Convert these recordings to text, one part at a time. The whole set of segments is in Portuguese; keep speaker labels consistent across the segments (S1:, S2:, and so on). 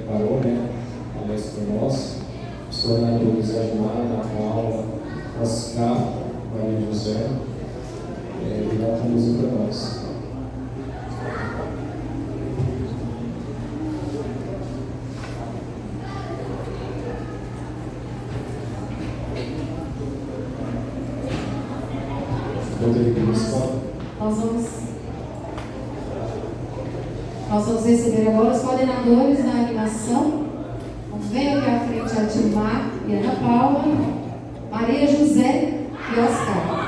S1: preparou, né? Palestra para nós. Os coordenadores Edmar, Ana Paula, Oscar, Maria José, e dar a música para nós.
S2: Nós vamos receber agora os coordenadores da animação. Venham aqui à frente a Dilmar e Ana Paula, Maria José e Oscar.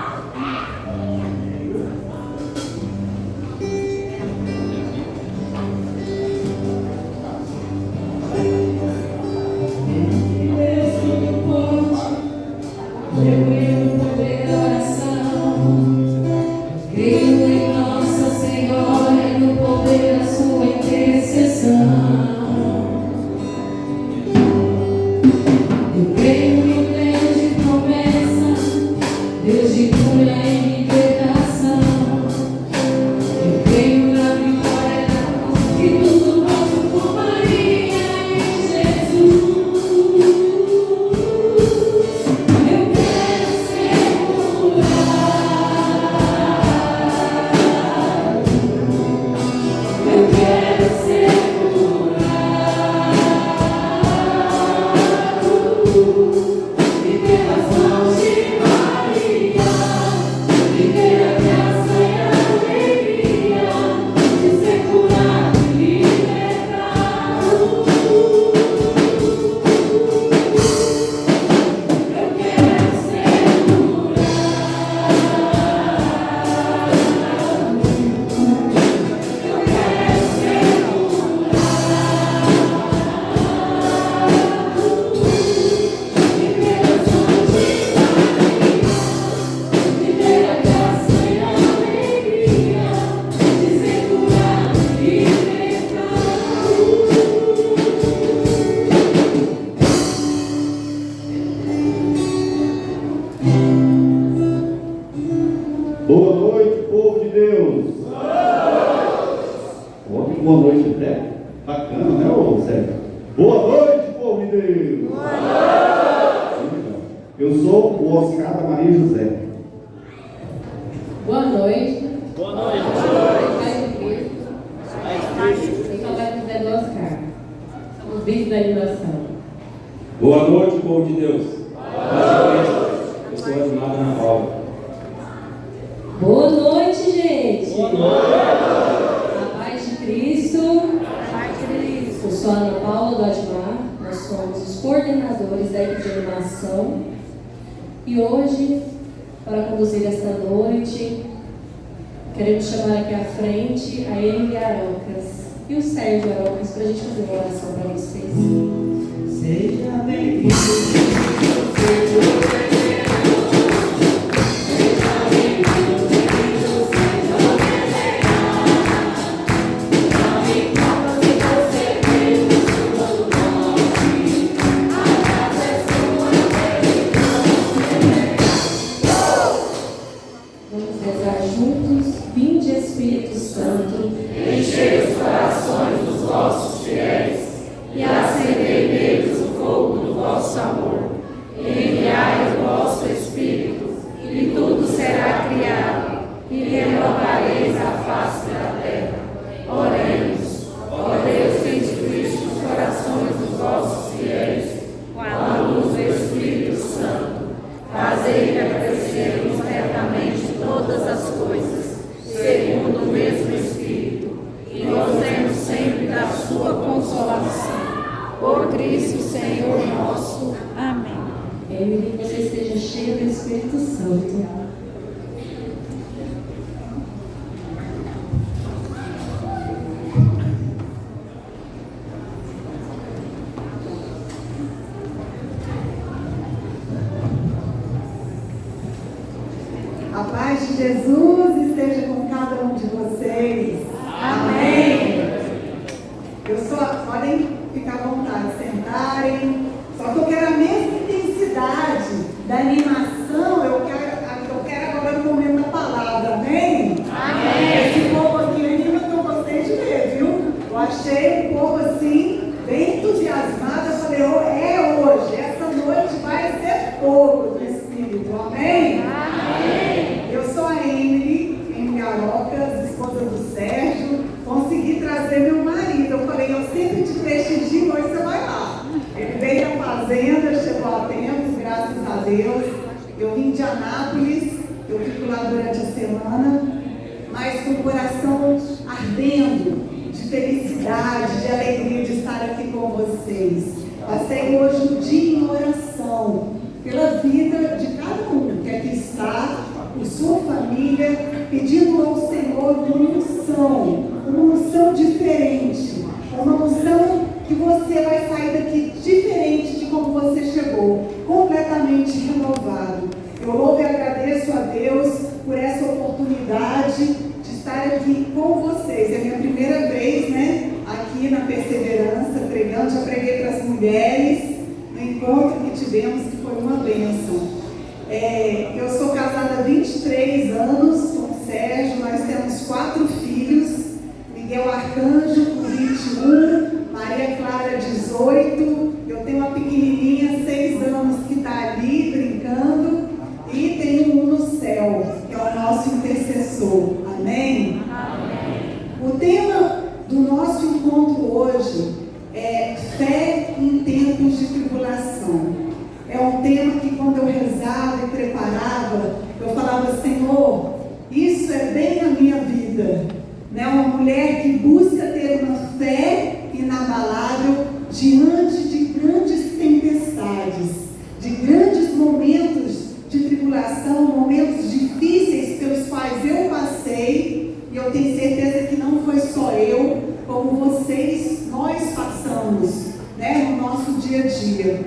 S3: Boa noite, povo de Deus. Boa noite. Eu sou Edmar Ana Paula.
S4: Boa noite, gente.
S3: Boa noite.
S4: A paz de Cristo. Eu sou a Ana Paula do Edmar. Nós somos os coordenadores da equipe de animação. E hoje, para conduzir esta noite, queremos chamar aqui à frente a Emily Arocas e o Sérgio Arocas para a gente fazer uma oração para vocês.
S5: Seja bem-vindo.
S6: A paz de Jesus esteja com cada um de vocês. Amém. Podem ficar à vontade, sentarem. Só que eu quero a mesma intensidade da animação. Eu quero agora no momento da palavra. Amém? Amém. Esse povo aqui anima que eu gostei de ver, viu? Eu achei um povo assim, bem entusiasta. Anápolis, eu fico lá durante a semana, mas com o coração ardendo de felicidade, de alegria de estar aqui com vocês. Passei hoje um dia em oração pela vida de cada um que aqui está, por sua família, pedindo ao Senhor uma unção diferente, uma unção que você vai sair daqui diferente de como você chegou, completamente renovado. Eu louvo e agradeço a Deus por essa oportunidade de estar aqui com vocês. É a minha primeira vez, né, aqui na Perseverança, pregando. Já preguei para as mulheres no encontro que tivemos, que foi uma bênção. Eu sou casada há 23 anos com o Sérgio, nós temos 4 filhos, Miguel Arcanjo com 21, Maria Clara 18, eu tenho uma pequenininha 6 anos que está ali brincando e tenho um no céu, que é o nosso intercessor. Amém? Amém. O tema do nosso encontro hoje é fé em tempos de tribulação. É um tema que quando eu rezava e preparava, eu falava, Senhor, isso é bem a minha vida, né? Uma mulher que busca ter uma fé inabalável diante de grandes tempestades, de grandes momentos de tribulação, momentos difíceis pelos quais eu passei, e eu tenho certeza que não foi só eu, como vocês, nós passamos, né, no nosso dia a dia.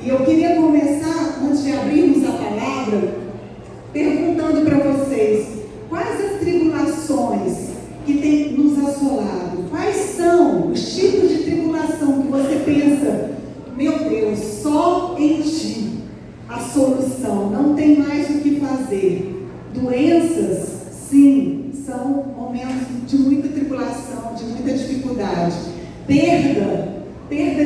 S6: E eu queria começar, antes de abrirmos a palavra, perguntando para vocês, quais as tribulações que têm nos assolado? Quais são os tipos de tribulação que você pensa, meu Deus, só em Ti a solução, não tem mais o que fazer? Doenças, sim, são momentos de muita tribulação, de muita dificuldade. Perda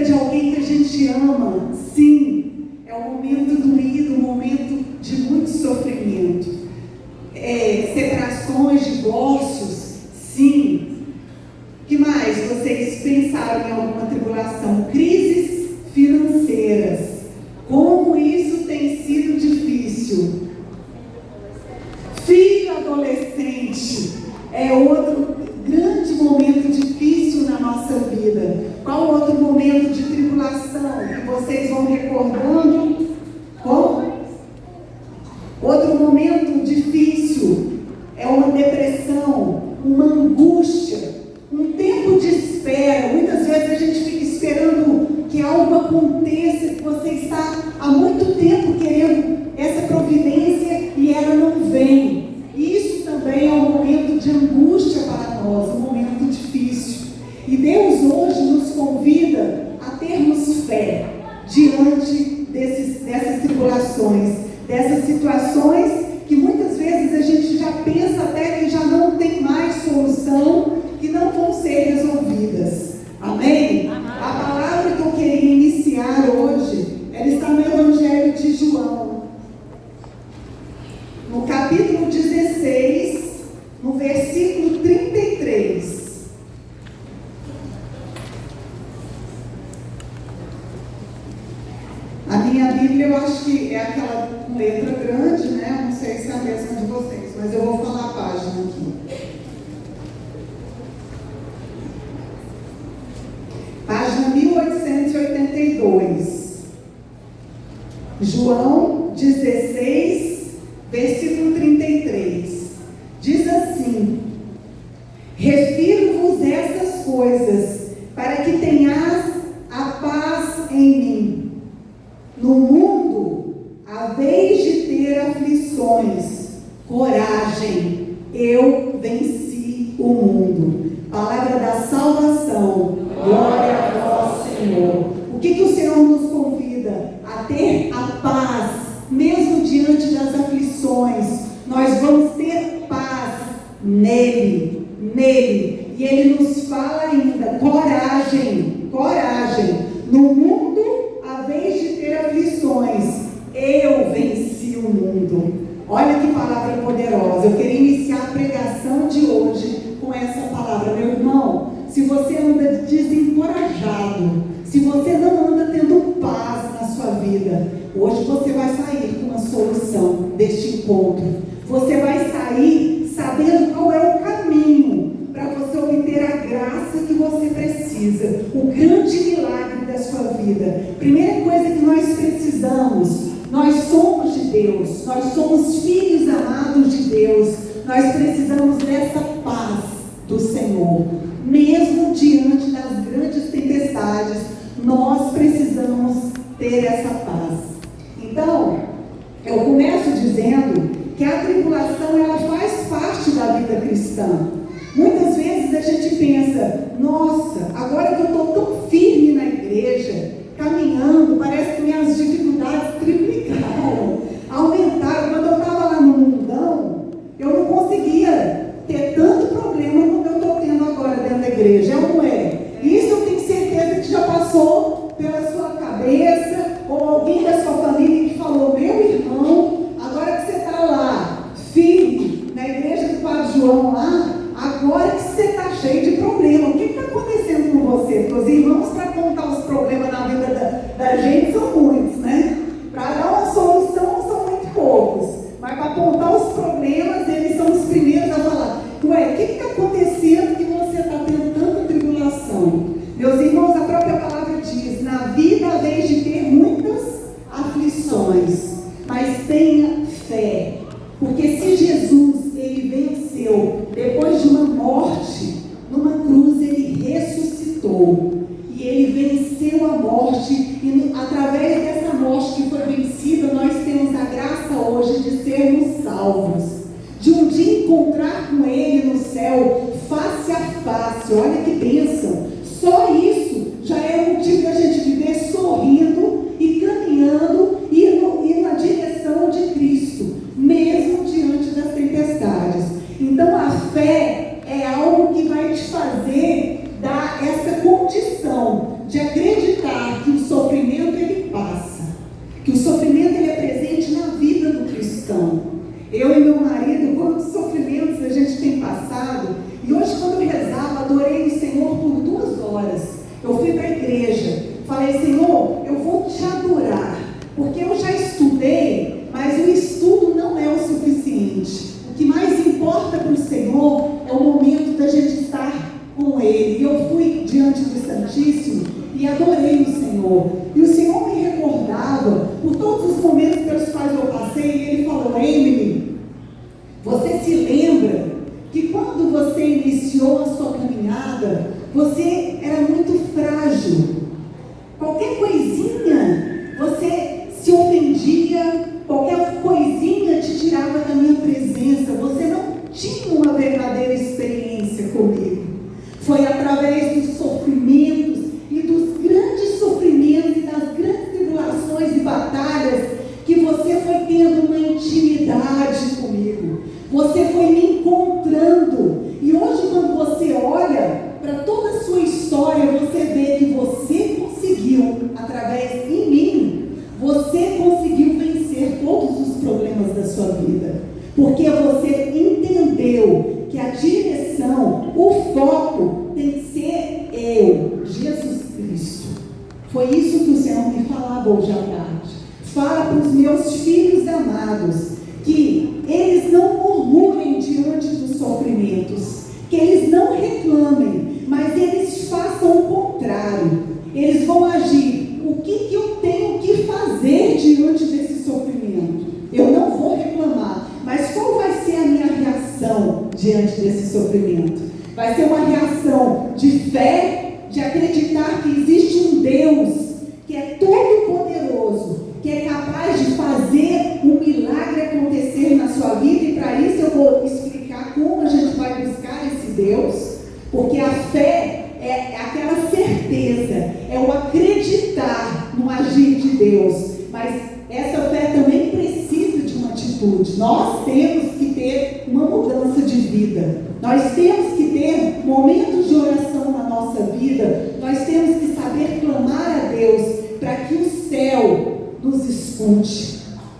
S6: de alguém que a gente ama, sim, é um momento doído, um momento de muito sofrimento. Separações, divórcios, sim. O que mais vocês pensaram em alguma tribulação? Crises financeiras. Como isso tem sido difícil. Filho adolescente é outro grande momento difícil na nossa vida. Qual outro momento de tribulação que vocês vão recordando? Outro momento difícil é uma depressão, uma angústia, um tempo de espera. Muitas vezes a gente fica esperando que algo aconteça, que você está há muito tempo querendo essa providência e ela não vem. Isso também é um momento de angústia para nós, um momento difícil. E Deus hoje nos convida a termos fé diante dessas tribulações, dessas situações que muitas vezes a gente já pensa até que já não tem mais solução, que não vão ser resolvidas. Amém? A palavra que eu queria iniciar hoje, ela está no Evangelho de João, no capítulo 16, no versículo 33. A minha Bíblia, eu acho que é aquela com letra grande, né? Não sei se é a mesma de vocês, mas eu vou falar a página aqui. Página 1882. João 16, versículo 33. Diz assim: refiro-vos essas coisas, para que tenhas a paz em mim. No mundo, haveis de ter aflições. Coragem, eu venci o mundo. Palavra da salvação. Glória a vós, Senhor. O que o Senhor nos convida? A ter a paz, mesmo diante das aflições. Nós vamos ter paz nele. E ele nos fala ainda, coragem. No mundo, haveis de ter aflições. Eu venci o mundo. Olha que palavra poderosa. Eu queria iniciar a pregação de hoje com essa palavra. Meu irmão, se você anda desencorajado, se você não anda tendo paz na sua vida, hoje você vai sair com uma solução deste vida. Primeira coisa que nós precisamos, nós somos de Deus, nós somos filhos amados de Deus, nós precisamos dessa paz do Senhor. Mesmo diante das grandes tempestades, nós precisamos ter essa paz. Então, eu começo dizendo que a tribulação, ela faz parte da vida cristã. Muitas vezes a gente pensa, nossa, agora que eu estou tão firme na igreja, caminhando, parece que minhas dificuldades triplicaram, aumentaram. Quando eu estava lá no mundão, eu não conseguia ter tanto problema como eu estou tendo agora dentro da igreja, é ou não é? Isso eu tenho certeza que já passou pela sua cabeça, ou alguém da sua família que falou, meu irmão, agora que você está lá, firme, na igreja do Padre João lá, agora que você está cheio de problema, o que está acontecendo com você? Porque os irmãos, para contar os problemas na vida da gente, são muitos, né? Para dar uma solução, são muito poucos. Mas para apontar os problemas, eles são os primeiros a falar, ué, o que está acontecendo que você está tendo tanta tribulação? Meus irmãos, a própria palavra diz, na vida há vez de ter muitas aflições, mas tenha fé. Porque se Jesus, ele venceu, depois de uma morte, numa cruz ele ressuscitou, e ele venceu a morte, e através dessa morte que foi vencida, nós temos a graça hoje de sermos salvos, de um dia encontrar com ele no céu, face a face. Olha que bênção, só isso já é motivo da gente viver sorrindo e caminhando, e na direção de Cristo, mesmo diante das tempestades. Então a fé é algo que vai te fazer dar essa condição de acreditar que o sofrimento ele passa, que o sofrimento ele é presente na vida do cristão. Eu e meu marido, quantos sofrimentos a gente tem passado, e hoje quando eu rezava, adorei o Senhor por 2 horas. Eu fui para a igreja, falei, Senhor, eu vou te adorar, porque eu já estudei, mas o estudo não é o suficiente. O que mais importa para o Senhor é o momento da gente estar com Ele. E eu fui diante do Santíssimo e adorei o Senhor. E o Senhor me recordava por todos os momentos pelos quais eu passei, e Ele falou, Emily, você se lembra que quando você iniciou a sua caminhada, você era muito frágil. Qualquer coisinha, você se ofendia, qualquer coisinha te tirava da minha presença, você não tinha uma verdadeira experiência comigo. Foi através dos sofrimentos e dos grandes sofrimentos e das grandes tribulações e batalhas que você foi tendo uma intimidade comigo. Você foi me encontrando. E hoje, quando você olha para toda a sua história, você vê que você conseguiu, através em mim, você conseguiu vencer todos os problemas da sua vida. Porque você entendeu que a direção, o foco tem que ser eu, Jesus Cristo. Foi isso que o Senhor me falava hoje à tarde. Fala para os meus filhos amados que eles não murmurem diante dos sofrimentos, que eles não reclamem, mas eles façam o contrário. Eles vão agir. O que eu tenho que fazer diante desse sofrimento? Eu não vou reclamar, mas qual vai ser a minha reação diante desse sofrimento? Vai ser uma reação de fé, de acreditar que existe um Deus que é todo poderoso, que é capaz de fazer um milagre acontecer na sua vida. E para isso eu vou explicar como a gente vai buscar esse Deus, porque a fé é aquela certeza, é o acreditar no agir de Deus, mas essa fé também precisa de uma atitude. Nós temos que ter uma mudança de vida, nós temos que ter momentos de oração na nossa vida, nós temos que saber clamar a Deus para que o céu nos escute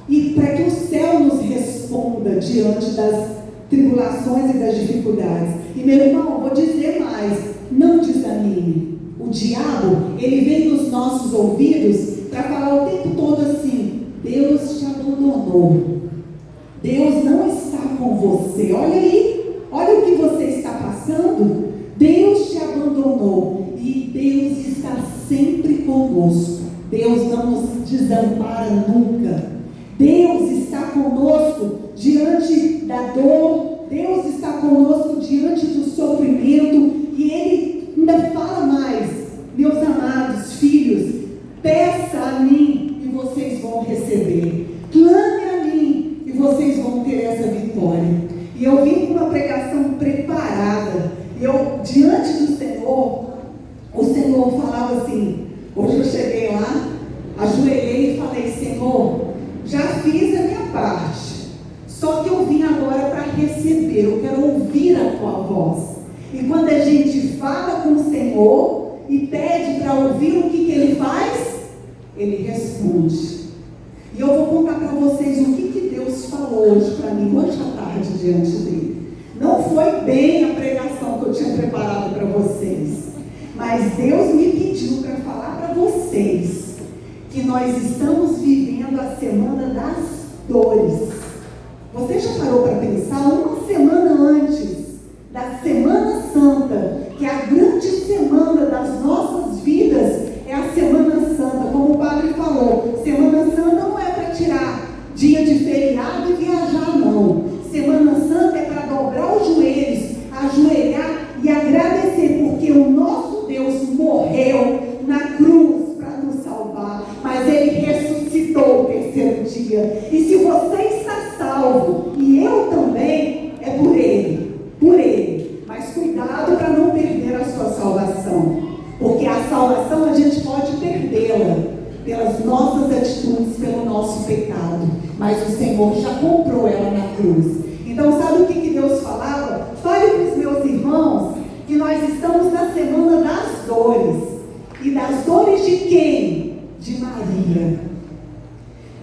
S6: e para que o céu nos responda diante das tribulações e das dificuldades. E meu irmão, vou dizer mais, não desanime. O diabo, ele vem nos nossos ouvidos para falar o tempo todo assim, Deus te abandonou, Deus não está com você, olha aí, olha o que você está passando, Deus te abandonou, e Deus está sempre com conosco. Deus não nos desampara nunca. Deus está conosco diante da dor. Deus está conosco diante do sofrimento. E Ele ainda fala mais: meus amados filhos, peça a mim e vocês vão receber. Clame a mim e vocês vão ter essa vitória. E eu vim com uma pregação preparada. Eu, diante do Senhor, o Senhor falava assim. Hoje eu cheguei lá, ajoelhei e falei: Senhor, já fiz a minha parte. Só que eu vim agora para receber. Eu quero ouvir a tua voz. E quando a gente fala com o Senhor e pede para ouvir, o que Ele faz? Ele responde. E eu vou contar para vocês o que Deus falou hoje para mim, hoje à tarde, diante dele. Não foi bem a pregação que eu tinha preparado para vocês, mas Deus me pediu para falar para vocês que nós estamos vivendo a semana das dores. Você já parou para pensar? Uma semana antes da Semana Santa, que é a grande semana das nossas vidas, é a Semana Santa. Como o padre falou, Semana Santa não é para tirar dia de feriado e viajar, não. Semana Santa é para dobrar os joelhos, ajoelhar e agradecer, porque o nosso Deus morreu na cruz para nos salvar, mas Ele ressuscitou o terceiro dia. E se você está salvo, e eu também, é por Ele. Mas cuidado para não perder a sua salvação, porque a salvação a gente pode perdê-la pelas nossas atitudes, pelo nosso pecado, mas o Senhor já comprou ela na cruz. Então sabe o que Deus falava? Fale para os meus irmãos que nós estamos na semana das dores. E das dores de quem? De Maria.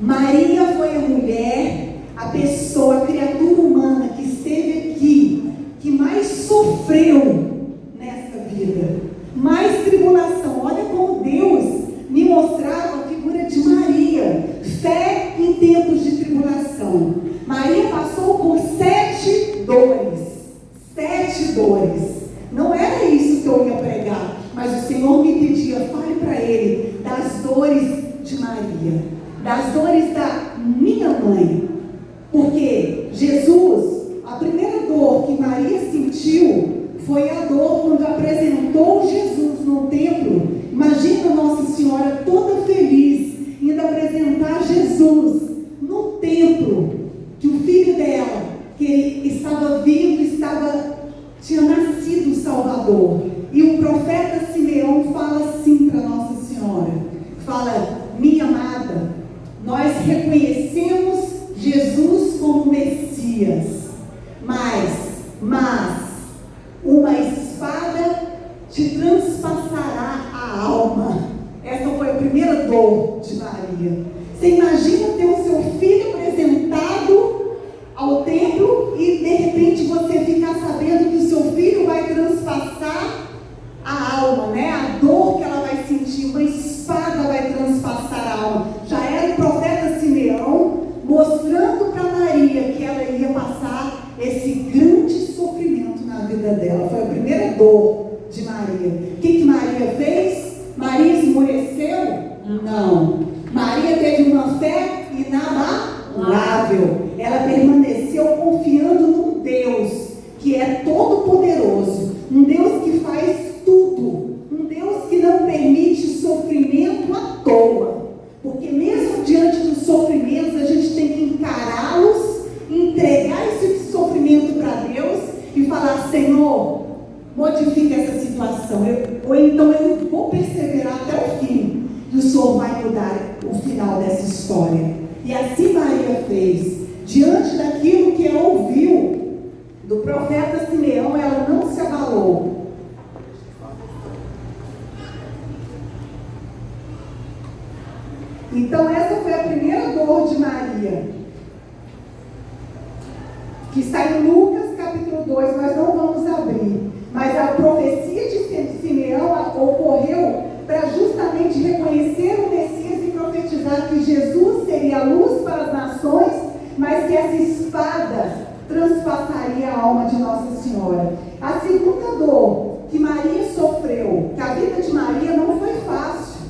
S6: Maria foi a mulher, a pessoa, a criatura humana que esteve aqui, que mais sofreu nessa vida, mais tribulação. Olha como Deus me mostrava a figura de Maria, fé em tempos de tribulação. Maria passou por 7 dores. 7 dores. Não era isso que eu ia pregar, mas o Senhor me pedia: fale para Ele das dores de Maria, das dores da minha mãe. Porque Jesus, a primeira dor que Maria sentiu foi a dor quando apresentou Jesus no templo. Imagina Nossa Senhora toda feliz, indo apresentar Jesus no templo, que o filho dela, que ele estava vivo, tinha nascido o Salvador. E o profeta Simeão fala assim para Nossa Senhora, fala: minha amada, nós reconhecemos Jesus como Messias, mas uma espada te transpassará a alma. Essa foi a primeira dor de Maria. Você imagina ter o seu filho apresentado ao templo e de repente você ficar sabendo que o seu filho vai transpassar a alma, né? A dor que ela vai sentir, uma espada vai transpassar a alma. Já era o profeta Simeão mostrando para Maria que ela ia passar esse grande sofrimento na vida dela. Foi a primeira dor de Maria. O que Maria fez? Maria esmoreceu? Não. Maria teve uma fé inabalável. Ela permaneceu confiando num Deus que é todo poderoso, um Deus que faz tudo, um Deus que não permite sofrimento à toa, porque mesmo diante dos sofrimentos a gente tem que encará-los, entregar esse sofrimento para Deus e falar: Senhor, modifica essa situação, ou então eu vou perseverar até o fim, e o Senhor vai mudar o final dessa história. E assim Maria fez. Diante daquilo que ela ouviu do profeta Simeão, ela não se abalou. Então essa foi a primeira dor de Maria, que está em Lucas capítulo 2, nós não vamos abrir, mas a profecia de Simeão ocorreu para justamente reconhecer o Messias e profetizar que Jesus seria a luz para as nações, mas que essa espada transpassaria a alma de Nossa Senhora. A segunda dor que Maria sofreu, que a vida de Maria não foi fácil.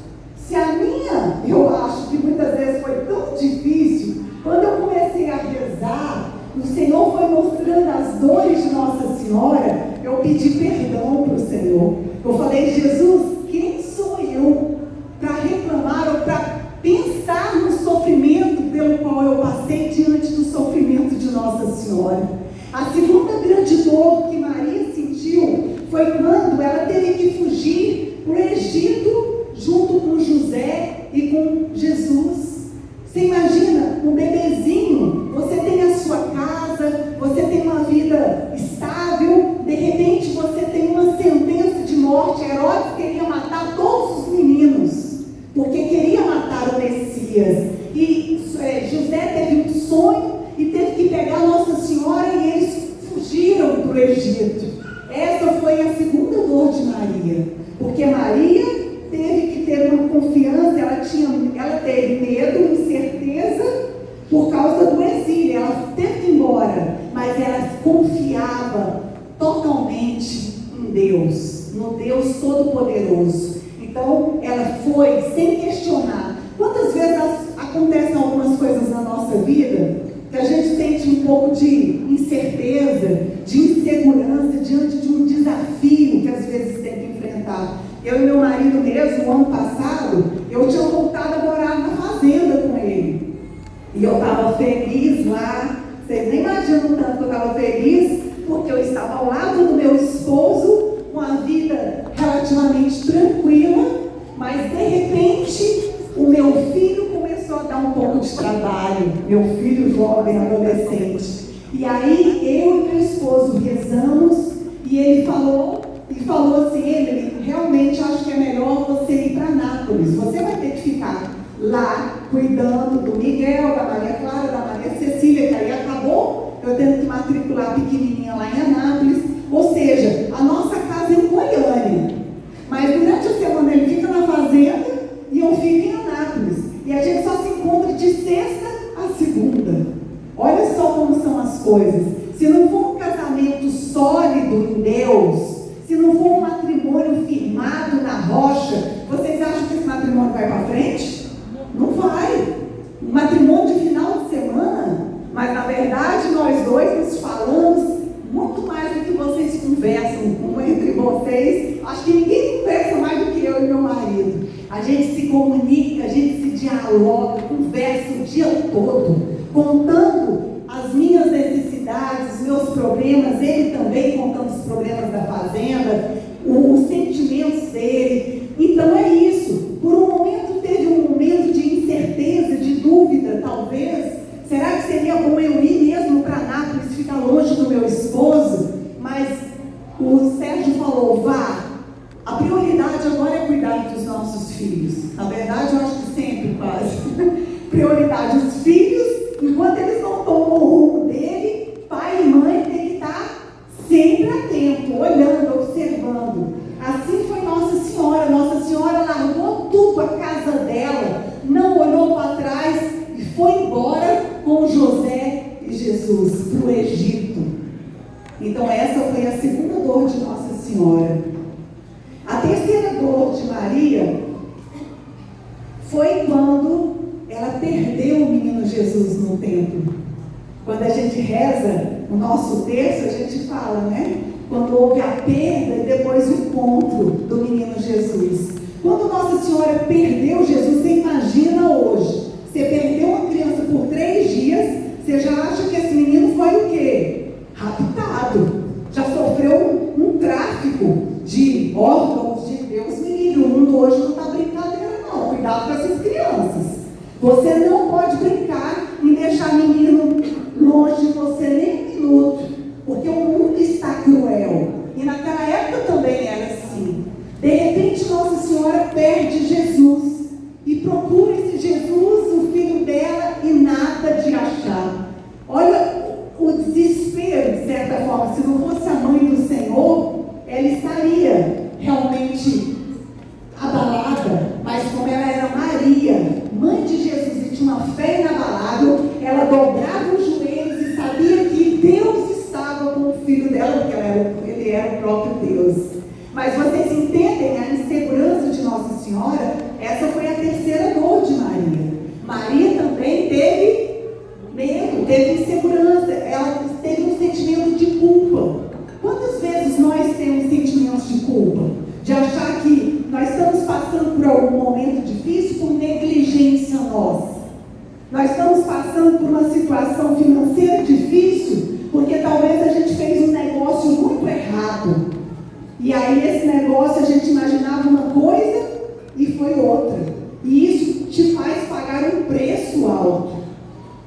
S6: dores de Nossa Senhora, eu pedi perdão para o Senhor. Eu falei, Jesus, quem sou eu para reclamar ou para pensar no sofrimento pelo qual eu passei diante do sofrimento de Nossa Senhora? A segunda grande dor que Maria sentiu foi quando ela teve que fugir para o Egito junto com José e com Jesus. Você imagina, um bebezinho, você tem a sua casa, você tem uma vida estável, de repente você tem uma sentença de morte. Herodes queria matar todos os meninos, porque queria matar o Messias. E José teve um sonho e teve que pegar Nossa Senhora e eles fugiram para o Egito. Essa foi a segunda dor de Maria, porque Maria teve que ter uma confiança, ela teve medo, incerteza por causa do exílio, ela teve que ir embora, mas ela confiava totalmente em Deus, no Deus Todo-Poderoso. Então ela foi sem questionar. Quantas vezes acontecem algumas coisas na nossa vida que a gente sente um pouco de incerteza, de insegurança diante de um desafio que às vezes tem que enfrentar. Eu e meu marido mesmo, no ano passado, eu tinha voltado a morar na fazenda com ele. E eu estava feliz lá. Vocês nem imaginam tanto que eu estava feliz, porque eu estava ao lado do meu esposo, com a vida relativamente tranquila, mas de repente o meu filho começou a dar um pouco de trabalho, meu filho jovem, adolescente. E aí eu e meu esposo rezamos e ele falou assim, ele realmente acho que é melhor você ir para Nápoles, você vai ter que ficar lá cuidando do Miguel, da Maria Clara, da Maria Cecília, que aí acabou eu tendo que matricular pequenininha lá em Anápolis, ou seja, a nossa casa é em Goiânia, mas durante a semana ele fica na fazenda e eu fico em Anápolis, e a gente só se encontra de sexta a segunda. Olha só como são as coisas. Se não for um casamento sólido em Deus, se não for um matrimônio firmado na rocha, vocês acham que esse matrimônio vai para frente? Não vai. Um matrimônio de final de semana, mas na verdade nós dois nos falamos muito mais do que vocês conversam entre vocês. Acho que ninguém conversa mais do que eu e meu marido. A gente se comunica, a gente se dialoga, conversa o dia todo, contando as minhas necessidades, os meus problemas, ele também contando os problemas da fazenda, os sentimentos dele. Então é isso. Por um momento teve um momento de incerteza, de dúvida, talvez. Será que seria bom eu ir mesmo para Nápoles, ficar longe do meu esposo? Mas o Sérgio falou, vá. A prioridade agora é cuidar dos nossos filhos. Na verdade, eu acho que sempre quase. Prioridade os filhos, enquanto eles não tomam o rumo dele, pai e mãe têm que estar sempre atento, olhando, observando. Assim foi Nossa Senhora. Nossa Senhora largou tudo, a casa dela, não olhou para trás e foi embora com José e Jesus para o Egito. Então essa foi a segunda dor de Nossa Senhora. A terceira dor de Maria foi quando ela perdeu o menino Jesus no templo. Quando a gente reza o nosso texto, a gente fala, né? Quando houve a perda e depois o encontro do menino Jesus. Quando Nossa Senhora perdeu Jesus, você imagina hoje, você perdeu uma criança por 3 dias, você já acha que esse menino foi o quê? Raptado. Já sofreu um tráfico de órgãos de Deus me livre. O mundo hoje não está brincadeira não, cuidado com essas crianças. Você não pode brincar em deixar menino longe de você nem um minuto, porque o mundo está cruel. E naquela época também era assim. De repente Nossa Senhora perde Jesus e procura esse Jesus, o filho dela, e nada de achar. Olha o desespero, de certa forma. Se não fosse a mãe do Senhor, ela estaria realmente abalada, mas como ela era Maria, mãe de Jesus, e tinha uma fé inabalável, ela dobrava os joelhos e sabia que Deus estava com o filho dela, porque ele era o próprio Deus. Mas vocês entendem a insegurança de Nossa Senhora? Essa foi a terceira dor de Maria. Maria também teve medo, teve insegurança, ela teve um sentimento de culpa. difícil por negligência nossa. Nós estamos passando por uma situação financeira difícil porque talvez a gente fez um negócio muito errado. E aí esse negócio a gente imaginava uma coisa e foi outra. E isso te faz pagar um preço alto.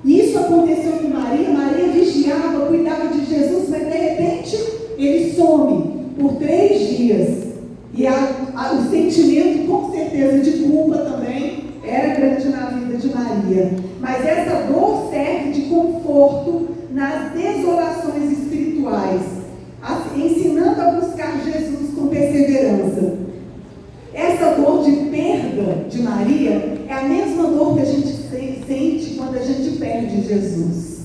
S6: Isso aconteceu com Maria. Maria vigiava, cuidava de Jesus, mas de repente ele some por 3 dias. E o sentimento, com certeza, de culpa também era grande na vida de Maria. Mas essa dor serve de conforto nas desolações espirituais, ensinando a buscar Jesus com perseverança. Essa dor de perda de Maria é a mesma dor que a gente sente quando a gente perde Jesus.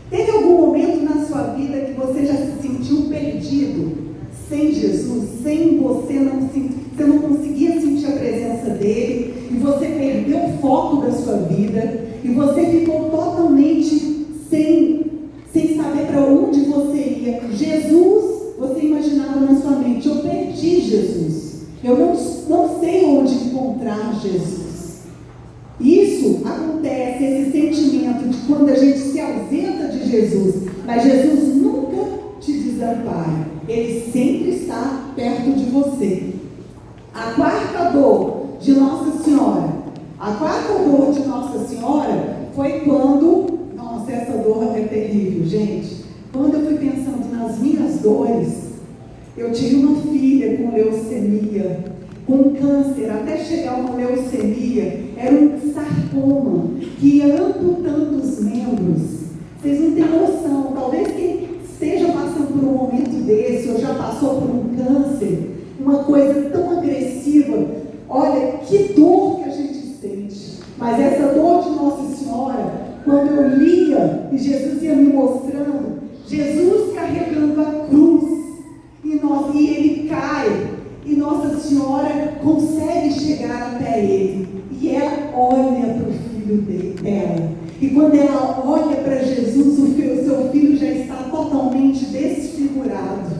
S6: Teve algum momento na sua vida que você já se sentiu perdido sem Jesus, sem você não conseguia sentir a presença dele, e você perdeu o foco da sua vida, e você ficou totalmente sem saber para onde você ia? Jesus, você imaginava na sua mente: eu perdi Jesus, eu não sei onde encontrar Jesus. Isso acontece, esse sentimento de quando a gente se ausenta de Jesus, mas Jesus nunca te desampara, ele sempre está perto de você. A quarta dor de Nossa Senhora, foi quando, nossa, essa dor é terrível, gente. Quando eu fui pensando nas minhas dores, eu tive uma filha com leucemia, com câncer, até chegar a uma leucemia, era um sarcoma que ia amputando os membros. Vocês não têm noção, talvez quem esteja passando por um momento desse, ou já passou por um câncer, uma coisa tão agressiva, olha, que dor que a gente sente. Mas essa dor de Nossa Senhora, quando eu lia, e Jesus ia me mostrando, Jesus carregando a cruz, e ele cai, e Nossa Senhora consegue chegar até ele, e ela olha para o filho dela, e quando ela olha para Jesus, o seu filho já está totalmente desfigurado.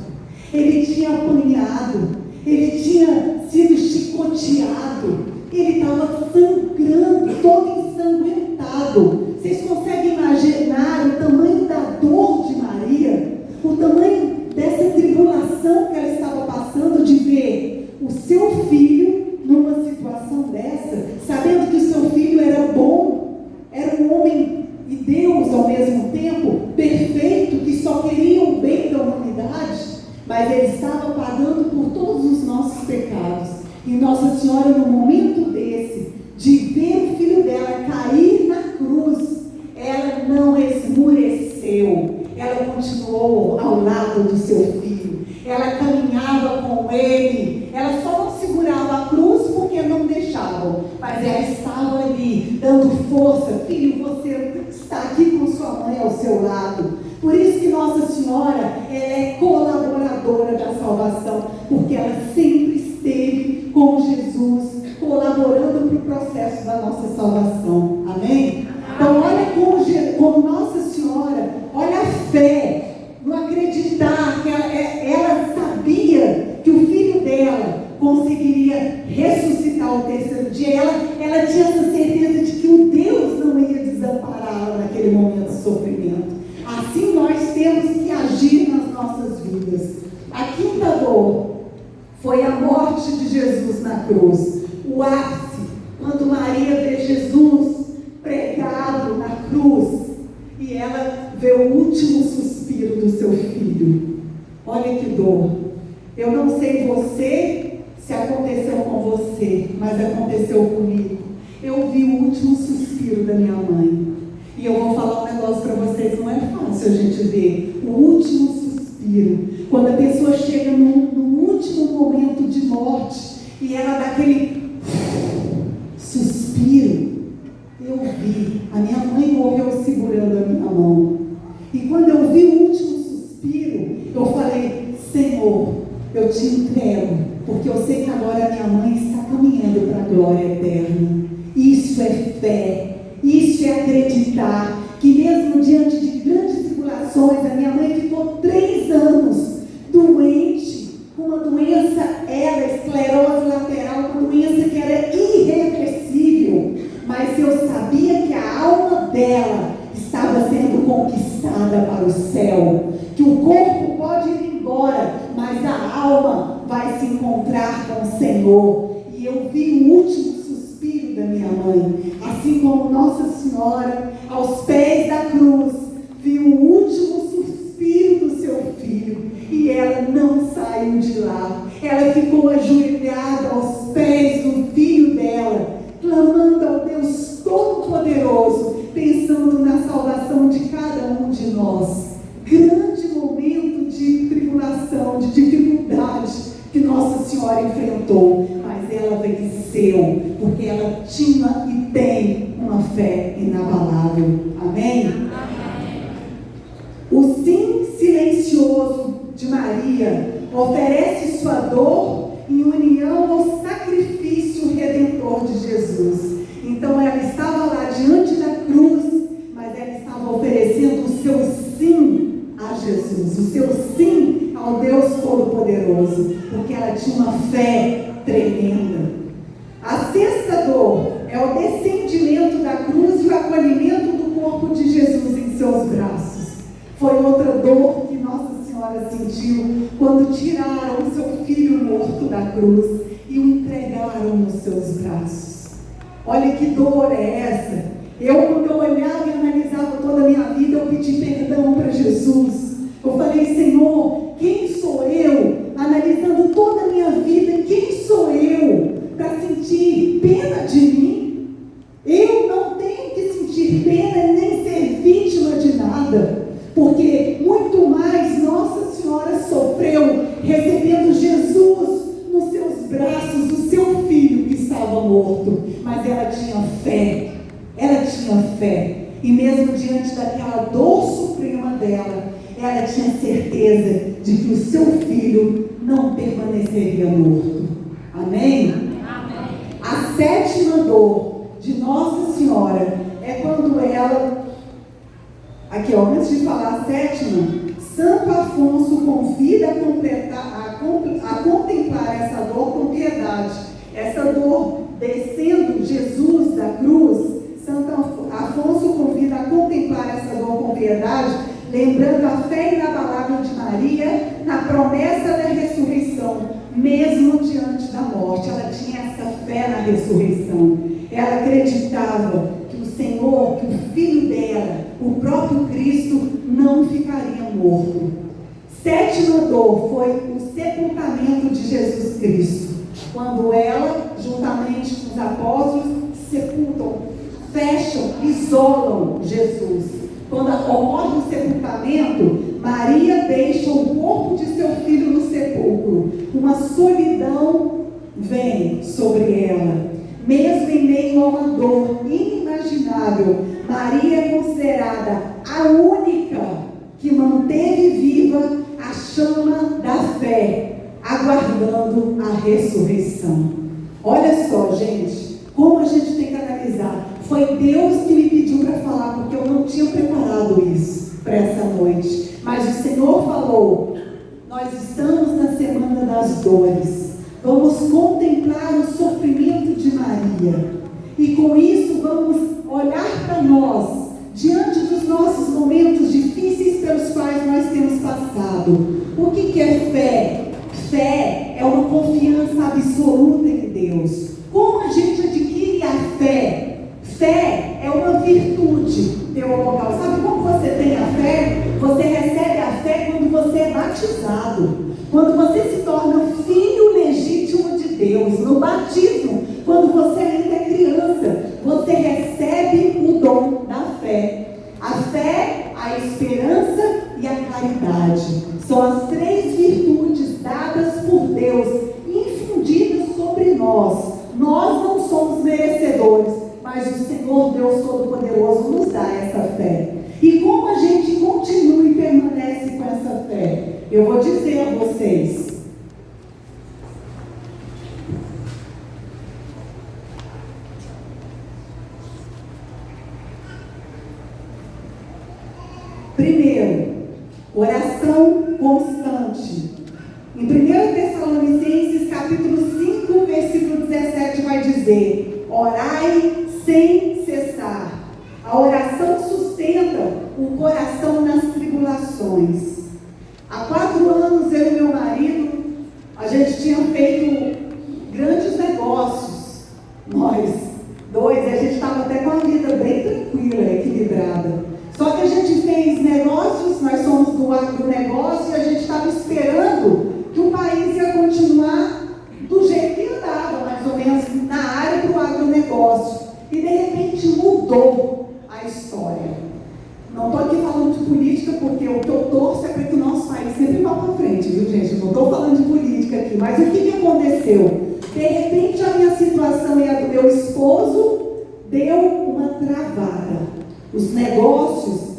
S6: Ele tinha apanhado, ele tinha sido chicoteado, ele estava sangrando, todo ensanguentado. Vocês conseguem imaginar o tamanho da dor de Maria? O tamanho dessa tribulação que ela estava passando de ver o seu filho numa situação dessa, sabendo que o seu filho era bom, era um homem e Deus ao mesmo tempo, perfeito, que só queria o bem da humanidade, mas ele estava pagando por todos os nossos pecados. E Nossa Senhora, no momento desse, de ver o filho dela cair na cruz, ela não esmureceu, ela continuou ao lado do seu filho, ela caminhava com ele, ela só não segurava a cruz porque não deixavam, mas ela estava ali, dando força. Filho, você está aqui com sua mãe ao seu lado. Por isso que Nossa Senhora, ela é colaboradora da salvação, porque ela sempre esteve com Jesus, colaborando para o processo da nossa salvação. Amém? Então olha como Nossa Senhora, olha a fé, no acreditar que ela sabia que o filho dela conseguiria ressuscitar ao terceiro dia. Ela tinha essa certeza de que o Deus não ia desampará-la naquele momento de sofrimento. Assim nós temos que agir nas nossas vidas. A quinta dor foi a morte de Jesus na cruz. O ápice, quando Maria vê Jesus pregado na cruz e ela vê o último suspiro do seu filho. Olha que dor. Eu não sei se aconteceu com você, mas aconteceu comigo. Eu vi o último suspiro da minha mãe. E eu vou falar um negócio para vocês, não é fácil a gente ver o último suspiro. Quando a pessoa chega no último momento de morte e ela dá aquele suspiro. Eu vi, a minha mãe morreu segurando a minha mão. E quando eu vi o último suspiro, eu falei: Senhor, eu te entrego, porque eu sei que agora a minha mãe está caminhando para a glória eterna. Isso é fé, isso é acreditar que mesmo diante de grandes tribulações, a minha mãe ficou 3 anos doente, com uma doença, esclerose lateral, uma doença que era irreversível. o céu, que o corpo pode ir embora, mas a alma vai se encontrar com o Senhor. E eu vi o último suspiro da minha mãe, assim como Nossa Senhora, aos pés da cruz, viu o último suspiro do seu filho, e ela não saiu de lá. Ela ficou ajoelhada aos pés do filho dela, clamando ao Deus Todo-Poderoso, pensando na salvação de cada um de nós. Grande momento de tribulação, de dificuldade que Nossa Senhora enfrentou, mas ela venceu, porque ela tinha e tem uma fé inabalável. Amém? O sim silencioso de Maria oferece sua dor em união ao sacrifício redentor de Jesus. Então ela estava lá diante da cruz, mas ela estava oferecendo o seu sim a Jesus, o seu sim ao Deus Todo-Poderoso, porque ela tinha uma fé tremenda. A sexta dor é o descendimento da cruz e o acolhimento do corpo de Jesus em seus braços. Foi outra dor que Nossa Senhora sentiu quando tiraram o seu filho morto da cruz e o entregaram nos seus braços. Olha que dor é essa. Quando eu olhava e analisava toda a minha vida, eu pedi perdão para Jesus. Eu falei: Senhor, quem sou eu? Analisando toda a minha vida, quem sou eu para sentir pena de mim? Eu não tenho que sentir pena nem ser vítima de nada, porque muito mais Nossa Senhora sofreu recebendo Jesus nos seus braços, o seu filho que estava morto. Mas ela tinha fé, e mesmo diante daquela dor suprema dela, ela tinha certeza de que o seu filho não permaneceria morto. Amém? Amém. A sétima dor de Nossa Senhora é quando ela, aqui ó, antes de falar a sétima, Santo Afonso convida a contemplar essa dor com piedade. Essa dor descendo Jesus da cruz, Santo Afonso convida a contemplar essa dor com piedade, lembrando a fé inabalável de Maria na promessa da ressurreição, mesmo diante da morte. Ela tinha essa fé na ressurreição. Ela acreditava que o Senhor, que o Filho dela, o próprio Cristo, não ficaria morto. Sétima dor foi o sepultamento de Jesus Cristo, quando ela, juntamente com os apóstolos, sepultam, fecham, isolam Jesus. Quando ocorre o sepultamento, Maria deixa o corpo de seu filho no sepulcro. Uma solidão vem sobre ela. Mesmo em meio a uma dor inimaginável, Maria é considerada a única que manteve viva a chama da fé, aguardando a ressurreição. Olha só, gente, como a gente tem que analisar. Foi Deus que me pediu para falar, porque eu não tinha preparado isso para essa noite. Mas o Senhor falou: nós estamos na semana das dores. Vamos contemplar o sofrimento de Maria. E com isso vamos olhar para nós, diante dos nossos momentos difíceis pelos quais nós temos passado. O que é fé? Fé é uma confiança absoluta em Deus. Como a gente adquire a fé? Fé é uma virtude teologal. Sabe como você tem a fé? Você recebe a fé quando você é batizado. Quando você se torna filho legítimo de Deus. No batismo, quando você ainda é criança, você recebe o dom da fé. A fé, a esperança e a caridade. São as três virtudes dadas por Deus, infundidas sobre nós. Nós não somos merecedores, mas o Senhor Deus Todo-Poderoso nos dá essa fé. E como a gente continua e permanece com essa fé? Eu vou dizer a vocês. Primeiro, oração constante. Em 1 Tessalonicenses, capítulo 5, versículo 17, vai dizer: orai sem cessar. A oração sustenta o coração nas tribulações. situações. Há 4 anos, eu e meu marido, a gente tinha feito grandes negócios. Nós dois, a gente estava até com a vida bem tranquila, equilibrada. Só que a gente fez negócios, nós somos do agronegócio, e a gente estava esperando que o país ia continuar do jeito que andava, mais ou menos, na área do agronegócio. E de repente mudou a história. Não estou aqui falando de política, porque o que eu torço é para que o nosso país sempre vá para frente, viu, gente? Não estou falando de política aqui, mas o que aconteceu? De repente, a minha situação e a do meu esposo deu uma travada. Os negócios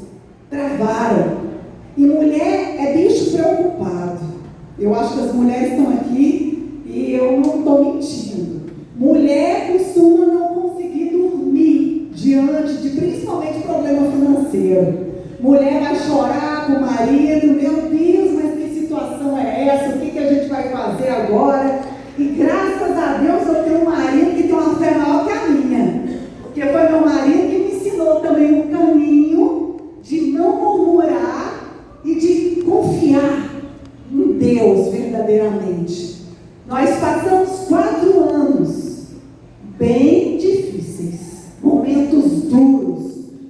S6: travaram. E mulher é bicho preocupado. Eu acho que as mulheres estão aqui e eu não estou mentindo. Mulher costuma não conseguir dormir diante de principalmente problema financeiro. Mulher vai chorar com o marido, meu Deus, mas que situação é essa? O que a gente vai fazer agora? E graças a Deus eu tenho um marido que tem uma fé maior que a minha. Porque foi meu marido que me ensinou também um caminho de não murmurar e de confiar em Deus verdadeiramente. Nós passamos 4 anos bem difíceis, momentos duros,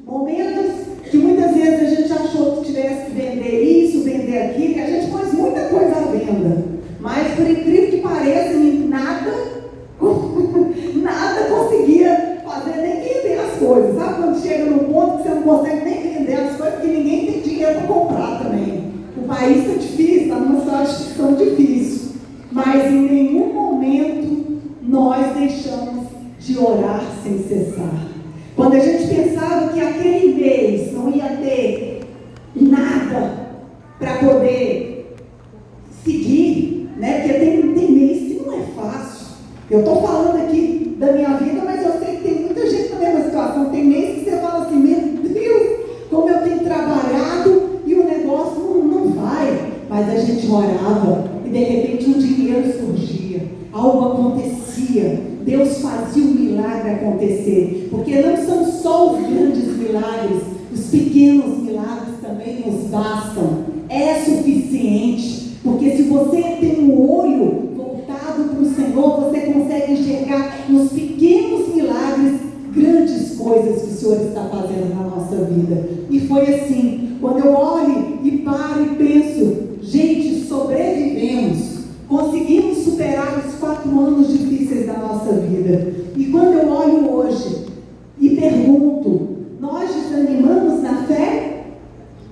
S6: momentos que muitas vezes a gente achou que tivesse que vender isso, vender aquilo, que a gente pôs muita coisa à venda, mas por incrível que pareça, nada conseguia fazer, nem vender as coisas, sabe? Quando chega num ponto que você não consegue nem vender as coisas, porque ninguém tem dinheiro para comprar também. O país está difícil, está numa situação difícil, mas em nenhum momento nós deixamos de orar sem cessar. Quando a gente pensava que aquele mês não ia ter nada para poder seguir, né? Porque tem mês que não é fácil. Eu estou falando aqui da minha vida, mas eu sei que tem muita gente na mesma situação. Tem mês que você fala assim, meu Deus, como eu tenho trabalhado e o negócio não vai. Mas a gente orava e de repente um dinheiro surgia, algo acontecia. Deus fazia o milagre acontecer, porque não são só os grandes milagres, os pequenos milagres também nos bastam, é suficiente, porque se você tem um olho voltado para o Senhor, você consegue enxergar nos pequenos milagres grandes coisas que o Senhor está fazendo na nossa vida. E foi assim, quando eu olho e paro e penso, gente, sobrevivemos. Conseguimos superar os 4 anos difíceis da nossa vida. E quando eu olho hoje e pergunto, nós desanimamos na fé?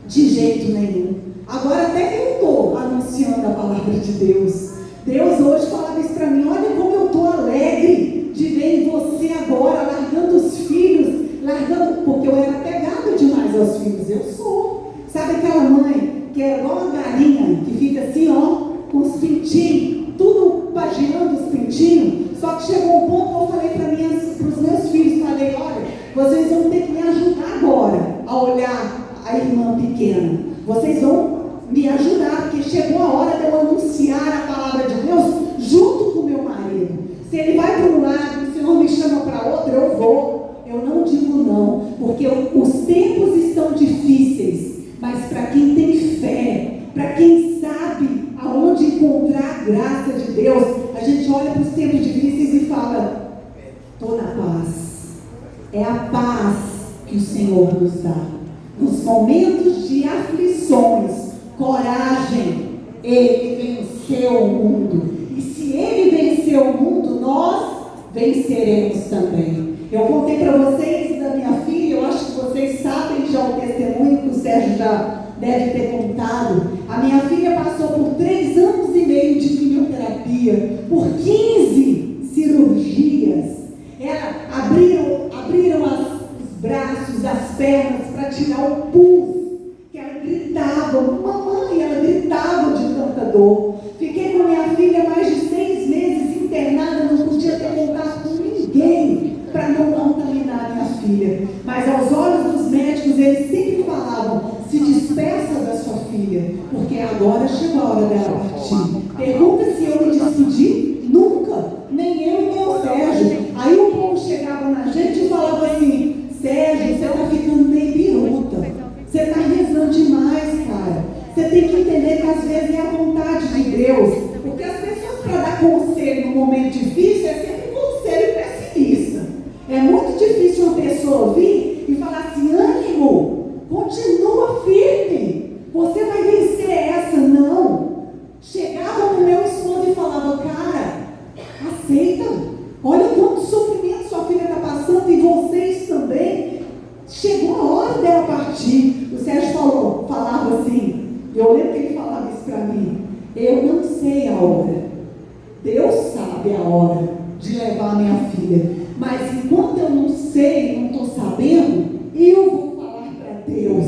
S6: De jeito nenhum. Agora até eu estou anunciando a palavra de Deus. Deus hoje falava isso para mim, olha como eu estou alegre de ver em você agora, largando os filhos, porque eu era apegada demais aos filhos. Eu sou. Sabe aquela mãe que é igual uma galinha, que fica assim, ó, com os pintinhos, tudo paginando os pintinhos. Só que chegou um ponto que eu falei para os meus filhos, falei, olha, vocês vão ter que me ajudar agora a olhar a irmã pequena. Vocês vão me ajudar, porque chegou a hora de eu anunciar a palavra de Deus junto com o meu marido. Se ele vai para um lado, se o Senhor me chama para outro, eu vou. Eu não digo não, porque os tempos estão difíceis, mas para quem tem fé, para quem sabe aonde encontrar a graça de Deus, a gente olha para os tempos difíceis e fala, estou na paz. É a paz que o Senhor nos dá. Nos momentos de aflições, coragem, Ele venceu o mundo. E se Ele venceu o mundo, nós venceremos também. Eu contei para vocês da minha filha, eu acho que vocês sabem já o testemunho que o Sérgio já deve ter contado. A minha filha passou por 3 anos e meio de quimioterapia, por 15 cirurgias. Ela abriram os braços, as pernas para tirar o pus, que ela gritava, mamãe, ela gritava de tanta dor. Fiquei com a minha filha mais de 6 meses internada, não podia ter contato com ninguém para não contaminar minha filha. Mas aos olhos dos médicos, eles sempre falavam, se despeça da sua filha, porque agora chegou a hora dela partir. Pergunta se eu me despedi? Nunca, nem eu e nem o Sérgio. Aí o povo chegava na gente e falava assim, Sérgio, você está ficando meio biruta, você está rezando demais, cara. tem que entender que às vezes é a vontade de Deus. Porque as pessoas, para dar conselho num momento difícil, é sempre conselho pessimista. É muito difícil uma pessoa vir e falar assim: ânimo, continua firme, você vai vencer essa. Não. Chegava no meu esposo e falava: cara, aceita, olha quanto sofrimento sua filha está passando e vocês também. Chegou a hora dela partir. O Sérgio falava assim, eu lembro que ele falava isso para mim: eu não sei a hora, Deus sabe a hora de levar a minha filha, mas enquanto eu não sei, não estou sabendo, eu vou falar para Deus,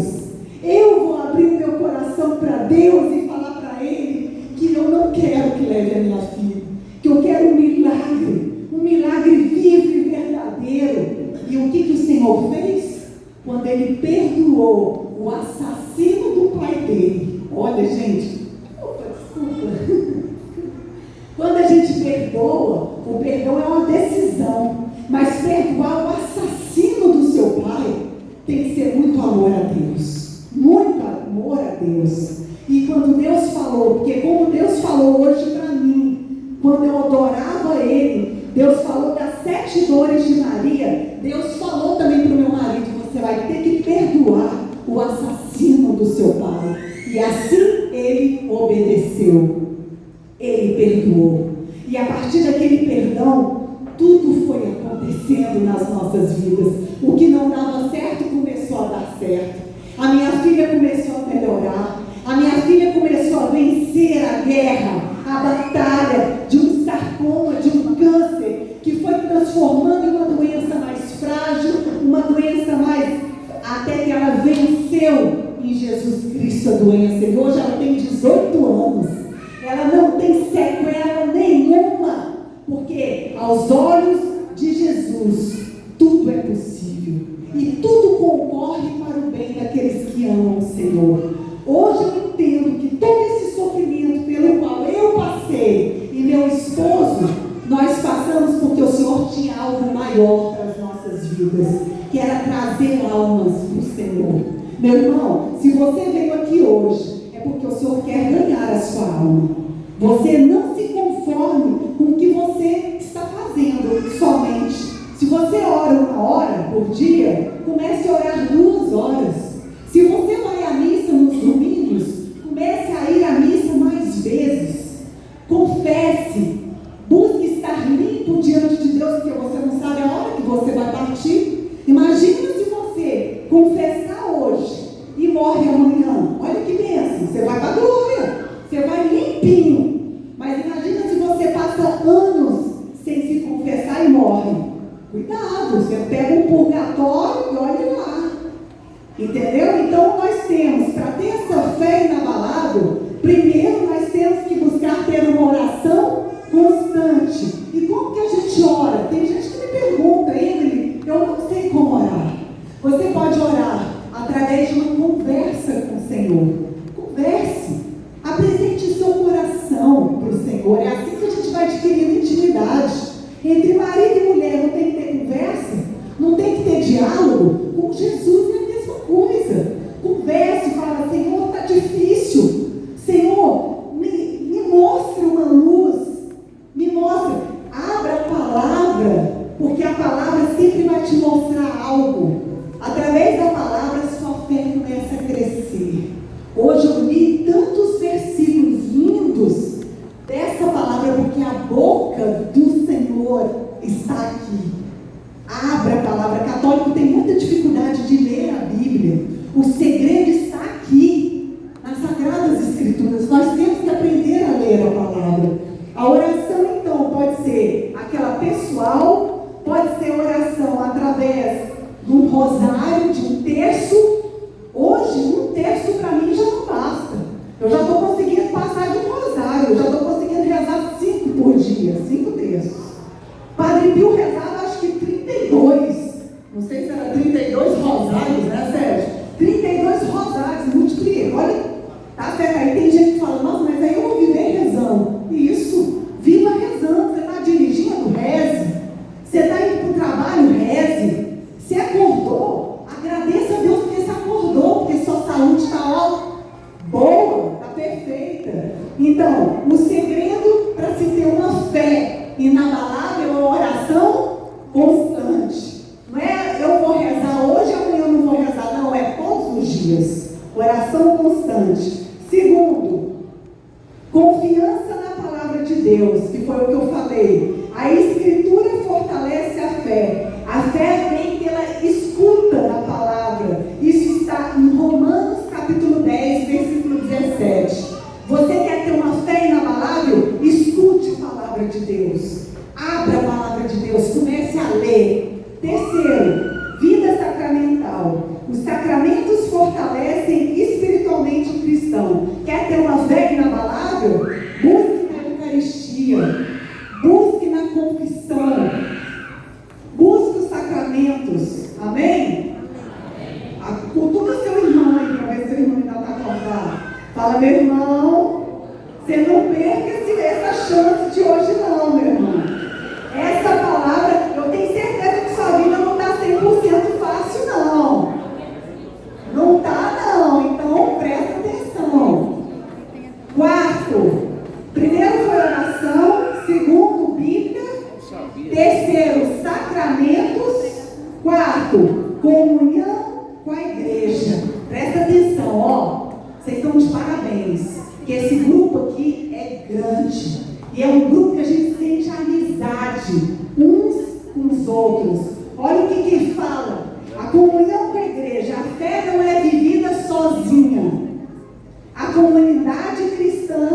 S6: eu vou abrir o meu coração para Deus e falar para Ele que eu não quero que leve a minha filha, que eu quero um milagre vivo e verdadeiro. E o que o Senhor fez? Quando Ele perdoou o assassino do pai dele. Olha, gente, desculpa. Quando a gente perdoa, o perdão é uma decisão, mas perdoar o assassino do seu pai tem que ser muito amor a Deus, muito amor a Deus. E quando Deus falou, porque como Deus falou hoje para mim, quando eu adorava Ele, Deus falou das 7 dores de Maria, Deus falou também para o meu marido: você vai ter que perdoar o assassino do seu pai. E assim ele obedeceu, ele perdoou. E a partir daquele perdão, tudo foi acontecendo nas nossas vidas. O que não dava certo começou a dar certo. A minha filha começou a melhorar. A minha filha começou a vencer a guerra, a batalha de um sarcoma, de um câncer, que foi transformando em uma doença mais frágil, uma doença mais... até que ela venceu em Jesus Cristo a doença. E hoje ela tem 18 anos. Ela não tem sequela nenhuma, porque aos olhos de Jesus tudo é possível. E tudo concorre para o bem daqueles que amam o Senhor. Hoje eu entendo que todo esse sofrimento pelo qual eu passei e meu esposo, nós passamos porque o Senhor tinha algo maior para as nossas vidas, que era trazer almas para o Senhor. Meu irmão, se você veio aqui hoje, é porque o Senhor quer ganhar a sua alma. Você não se conforme com o que você está fazendo somente. Se você ora 1 hora por dia, comece a orar 2 horas. Se você vai à missa nos domingos, comece a ir à missa mais vezes. Confesse, busque estar limpo diante de Deus, porque você não sabe a hora que você vai partir. Imagina se você confessar hoje e morre amanhã. Olha que bênção, você vai para a glória, você vai limpinho. Mas imagina se você passa anos sem se confessar e morre. Cuidado, você pega um purgatório e olha lá. Entendeu? Então nós temos, para ter essa fé inabalável, primeiro nós temos que buscar ter uma oração constante. E como que a gente ora? Tem gente que me pergunta: Emily, eu não sei como orar. Você pode orar através de uma conversa com o Senhor. Converse. Apresente o seu coração para o Senhor. É assim que a gente vai adquirindo intimidade. Entre marido e mulher não tem que ter conversa, não tem que ter diálogo. Com Jesus é a mesma coisa. Converse, fala: Senhor, está difícil. Senhor, me mostre uma luz. Me mostre. Abra a palavra, porque a palavra sempre vai te mostrar algo. Através da palavra, sua fé começa a crescer. Hoje eu li tantos versículos lindos dessa palavra, porque a boca do Senhor está aqui. Abra a palavra. Católico tem muita dificuldade de ler a Bíblia. O segredo está aqui, nas Sagradas Escrituras. Nós temos que aprender a ler a palavra. A oração, então, pode ser aquela pessoal, pode ser oração através de um rosário, de um terço. Hoje, um terço para mim já não basta. Eu já estou conseguindo passar de um rosário, eu já estou conseguindo rezar 5 por dia, 5 terços. Padre Pio rezava acho que 32, não sei se era 32 rosários, né, Sérgio? 32 rosários, multipliquei. Olha, tá certo. Aí tem gente que fala: nossa, mas aí eu vou viver rezando. Isso, viva rezando. Você está dirigindo, reze. Você está indo para o trabalho, reze. Você acordou, agradeça a Deus porque você acordou, porque sua saúde está boa, está dias. Oração constante. Segundo, confiança na palavra de Deus, que foi o que eu falei. A Escritura fortalece a fé. A fé vem pela escuta da palavra. Isso está em Romanos capítulo 10, versículo 17. Você quer ter uma fé inabalável? Escute a palavra de Deus. Abra a palavra de Deus. Comece a ler. Terceiro, vida sacramental. Os sacramentos fortalecem espiritualmente o cristão. Quer ter uma fé inabalável? Busque na Eucaristia. Busque na confissão. Busque os sacramentos. Amém? Cutuca seu irmão aí para ver se seu irmão ainda está acordado. Fala, meu irmão, você não perca essa chance de hoje não, meu irmão. Essa palavra, eu tenho certeza que sua vida não está 100% fácil não. Não está não, então presta atenção. Quarto, primeiro foi oração, segundo, Bíblia, terceiro, sacramentos, quarto, comunhão com a igreja. Presta atenção, ó. Vocês estão de parabéns, que esse grupo aqui é grande. E é um grupo que a gente sente amizade uns com os outros. Olha o que ele fala. A comunhão com a igreja. A fé não é vivida sozinha. A comunidade cristã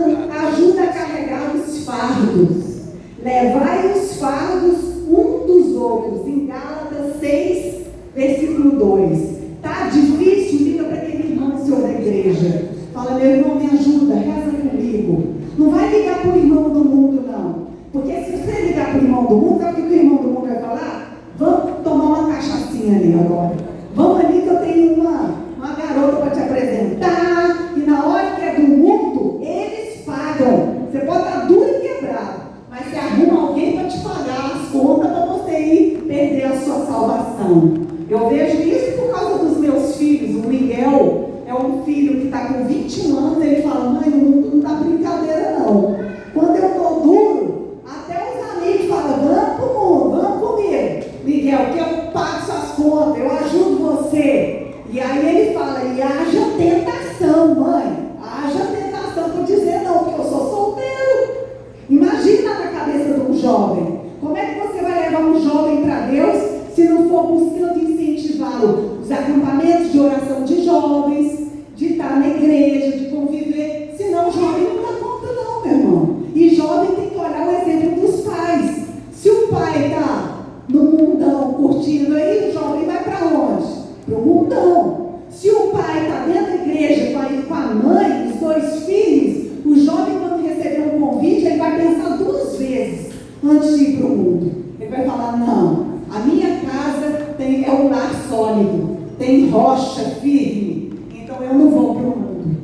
S6: ajuda a carregar os fardos. Levai os fardos um dos outros. Em Gálatas 6, versículo 2. Tá difícil? Liga para aquele irmão do senhor da igreja. Fala, meu irmão, me ajuda, reza comigo. Não vai ligar para o irmão do mundo, não. Porque se você ligar para o irmão do mundo, sabe o que o irmão do mundo vai falar? Vamos tomar uma cachaçinha ali agora. Vamos ali que eu tenho uma garota para te apresentar. E na hora que é do mundo, eles pagam. Você pode estar duro e quebrado, mas você arruma alguém para te pagar as contas para você ir perder a sua salvação. Eu vejo isso por causa dos meus filhos. O Miguel é um filho que está com 21 anos, ele fala, mãe, o mundo não está brincadeira não. Quando eu estou duro, até os amigos falam, vamos pro mundo, vamos comigo. Miguel, que eu pago suas contas, eu ajudo você. E aí ele fala, e haja tentação, mãe. Haja tentação para dizer não, porque eu sou solteiro. Imagina na cabeça de um jovem. Como é que você vai levar um jovem para Deus se não for buscando incentivá-lo? Os acampamentos de oração de jovens, de estar na igreja, de conviver. Senão o jovem não dá conta não, meu irmão. E jovem tem que olhar o exemplo dos pais. Se o pai está no mundão curtindo aí, o jovem vai para onde? Para o mundão. Se o pai está dentro da igreja com a mãe, os dois filhos, o jovem, quando receber um convite, ele vai pensar 2 vezes antes de ir para o mundo. Ele vai falar, não, a minha casa é um lar sólido, tem rocha firme, então eu não vou para o mundo.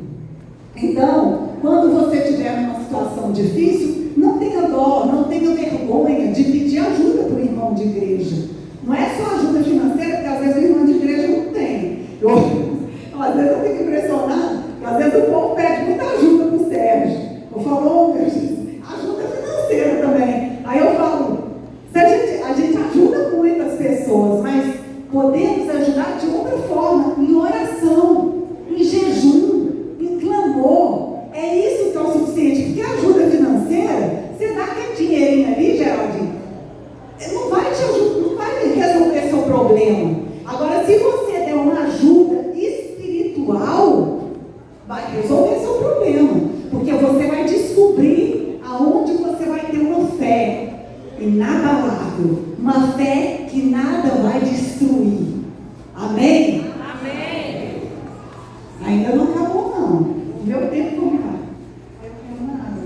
S6: Então, quando você estiver numa situação difícil, não tenha dó, não tenha vergonha de pedir ajuda para o irmão de igreja. Não é só ajuda financeira, porque às vezes o irmão de igreja não tem. Às vezes eu fico impressionado, porque às vezes o povo pede muita ajuda para o Sérgio. Eu falo, meu Jesus, ajuda financeira também. Aí eu falo, a gente ajuda muitas pessoas, mas podemos ajudar de outra forma, em oração, em jejum, em clamor. É isso que é o suficiente, porque ajuda financeira, você dá aquele dinheirinho ali, Geraldinho, não vai te ajudar, não vai resolver seu problema. Agora, se você der uma ajuda espiritual, vai resolver seu problema, porque você vai descobrir aonde você vai ter uma fé inabalável, uma fé que nada vai destruir. Amém? Amém. Ainda não acabou não. Meu tempo não está. Eu não tenho nada.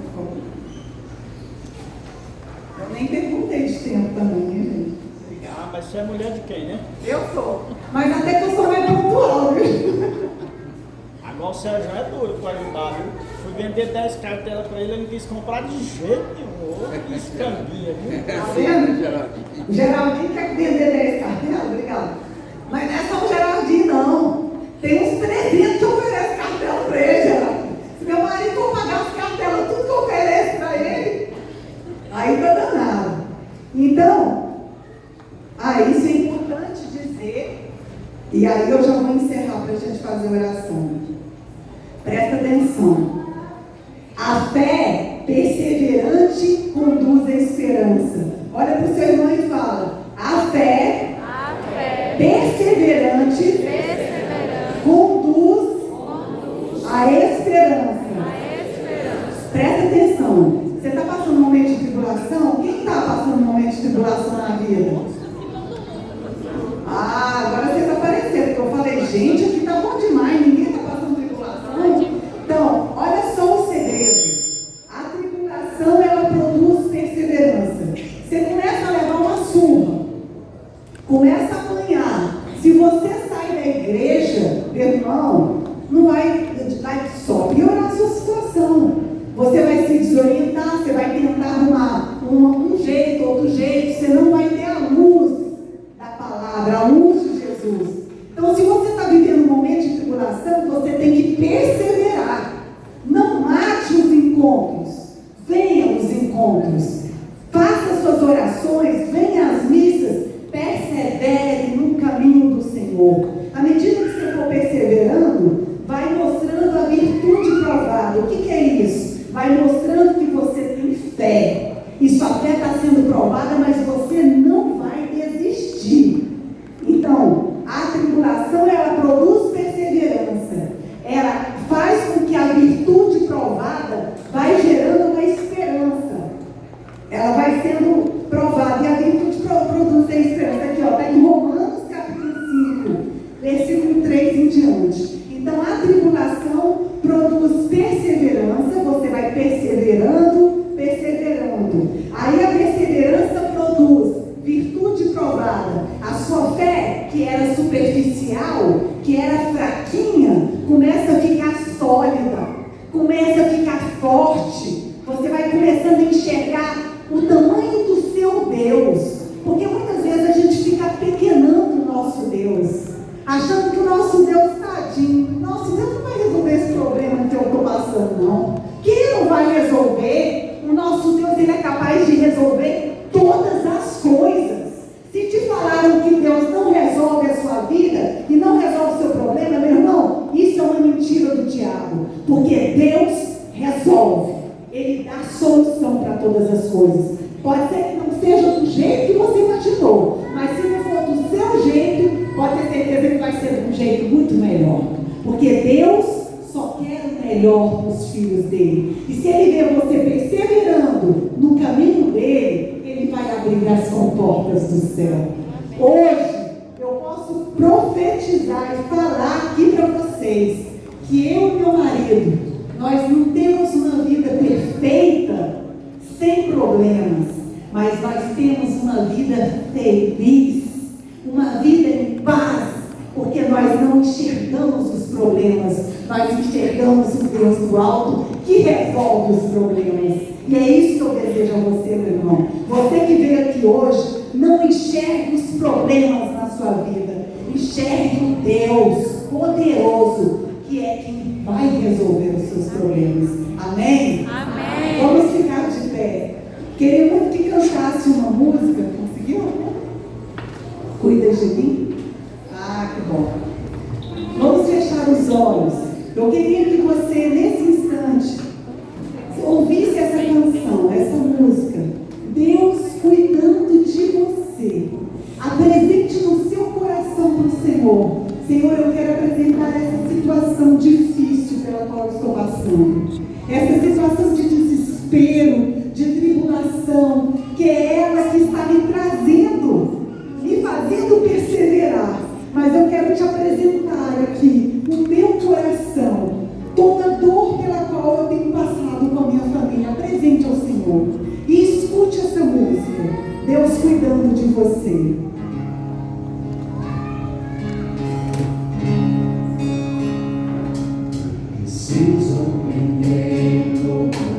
S6: Eu nem perguntei de tempo também, né, gente?
S5: Ah, mas você é mulher de quem, né?
S6: Eu sou. Mas até que eu sou mais pontual, viu?
S5: Agora o Sérgio é duro para ajudar, viu? Fui vender 10 cartelas para ele, ele não quis comprar de jeito nenhum. Que escambinha, viu?
S6: Tá vendo? O Geraldinho quer vender 10 cartelas, obrigado. Mas não é só o Geraldinho, não. Tem uns 300 que oferecem cartela para ele, Geraldinho. Se meu marido for pagar as cartelas, tudo que oferece para ele, aí tá danado. Então, isso é importante dizer. E aí eu já vou encerrar para a gente fazer oração. Presta atenção. A fé perseverante conduz à esperança. Olha para o seu irmão e fala: a fé perseverante conduz à esperança. Presta atenção. Você está passando um momento de tribulação? Quem está passando um momento de tribulação na vida? Agora você está aparecendo, porque eu falei, gente, aqui está bom demais, ninguém está passando tribulação. Então, olha só o segredo. A tribulação, ela produz perseverança. Você começa a levar uma surra, começa a apanhar. Se você sai da igreja, meu irmão, não vai só piorar a sua situação. Você vai se desorientar, você vai tentar arrumar um jeito, outro jeito, você não vai ter a luz da palavra, a luz de Jesus. Então, se você está vivendo um momento de tribulação, você tem que perseverar. Não mate os encontros, venha os encontros. Faça suas orações, venha às missas, persevere no caminho do Senhor. À medida que você for perseverando, vai mostrando a virtude provada. O que é isso? Vai mostrando que você tem fé. E sua fé está sendo provada, mas você não vai desistir. Então, a tribulação, ela produz perseverança. Ela faz com que a virtude provada vai gerando uma esperança. Ela vai sendo provada. E a virtude produz a esperança. Aqui, está em Romanos capítulo 5, versículo 3 em diante. Então, a tribulação produz perseverança, você vai perseverando. Aí a perseverança produz virtude provada. A sua fé, que era superficial, que era fraquinha, começa a ficar sólida, começa a ficar forte. Você vai começando a enxergar o tamanho do seu Deus. Porque muitas vezes a gente fica pequenando o nosso Deus, achando que o nosso Deus, tadinho, nosso Deus não vai resolver esse problema que eu estou passando, não. Que Ele não vai resolver. O nosso Deus, Ele é capaz de resolver todas as coisas. Se te falaram que Deus não resolve a sua vida e não resolve o seu problema, meu irmão, isso é uma mentira do diabo. Porque Deus resolve. Ele dá solução para todas as coisas. Pode ser que não seja do jeito que você imaginou, mas se não for do seu jeito, pode ter certeza que vai ser de um jeito muito melhor. Porque Deus só quer o melhor para os filhos dele. E se Ele vê você perseverando no caminho dele, Ele vai abrir as comportas do céu. Hoje, eu posso profetizar e falar aqui para vocês que eu e meu marido, nós não temos uma vida perfeita, sem problemas, mas nós temos uma vida feliz, uma vida em paz, porque nós não enxergamos os problemas, nós enxergamos o Deus do alto que resolve os problemas. E é isso que eu desejo a você, meu irmão. Você que veio aqui hoje, não enxergue os problemas na sua vida, enxergue o Deus poderoso, que é quem vai resolver os seus problemas. Amém?
S7: Amém.
S6: Vamos ficar de pé. Queria muito que cantasse uma música. Conseguiu? Cuida de mim? Que bom. Vamos fechar os olhos. Eu queria que você, nesse instante, ouvisse essa canção, essa música. Deus cuidando de você. Apresente no seu coração para o Senhor. Senhor, eu quero apresentar essa situação difícil pela qual eu estou passando. Essa situação de desespero, de tribulação, que é ela que está me trazendo, me fazendo perseverar. Mas eu quero te apresentar aqui o meu coração, toda dor pela qual eu tenho passado com a minha família. Apresente ao Senhor e escute essa música. Deus cuidando de você.
S1: Preciso ninguém.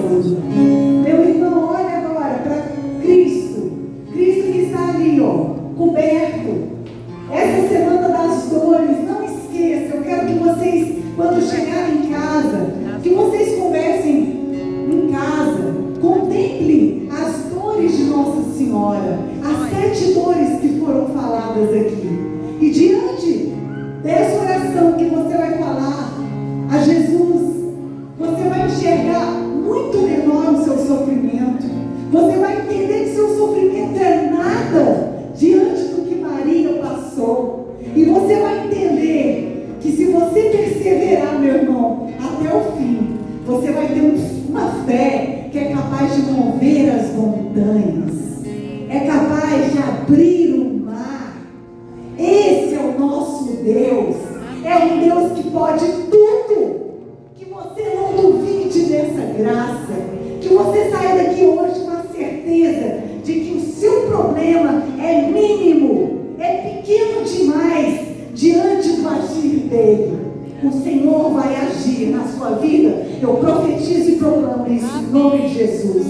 S6: poderoso. Meu irmão, olha agora para Cristo. Cristo que está ali, ó, coberto. Essa semana das dores, não esqueça, eu quero que vocês, quando chegarem em casa, que vocês conversem em casa, contemplem as dores de Nossa Senhora, as 7 dores que foram faladas aqui. E diante dessa oração que você vai falar a Jesus, você vai enxergar muito menor o seu sofrimento. Você vai entender que seu sofrimento é nada diante do que Maria passou. E você vai entender que se você perseverar, meu irmão, até o fim, você vai ter uma fé que é capaz de mover as montanhas, é capaz de abrir o mar. Esse é o nosso Deus. É um Deus que pode tudo. Que você não duvide dessa graça. Que você saia daqui hoje com a certeza de que o seu problema é mínimo, é pequeno demais diante do agir dele. O Senhor vai agir na sua vida. Eu profetizo e proclamo isso em nome de Jesus.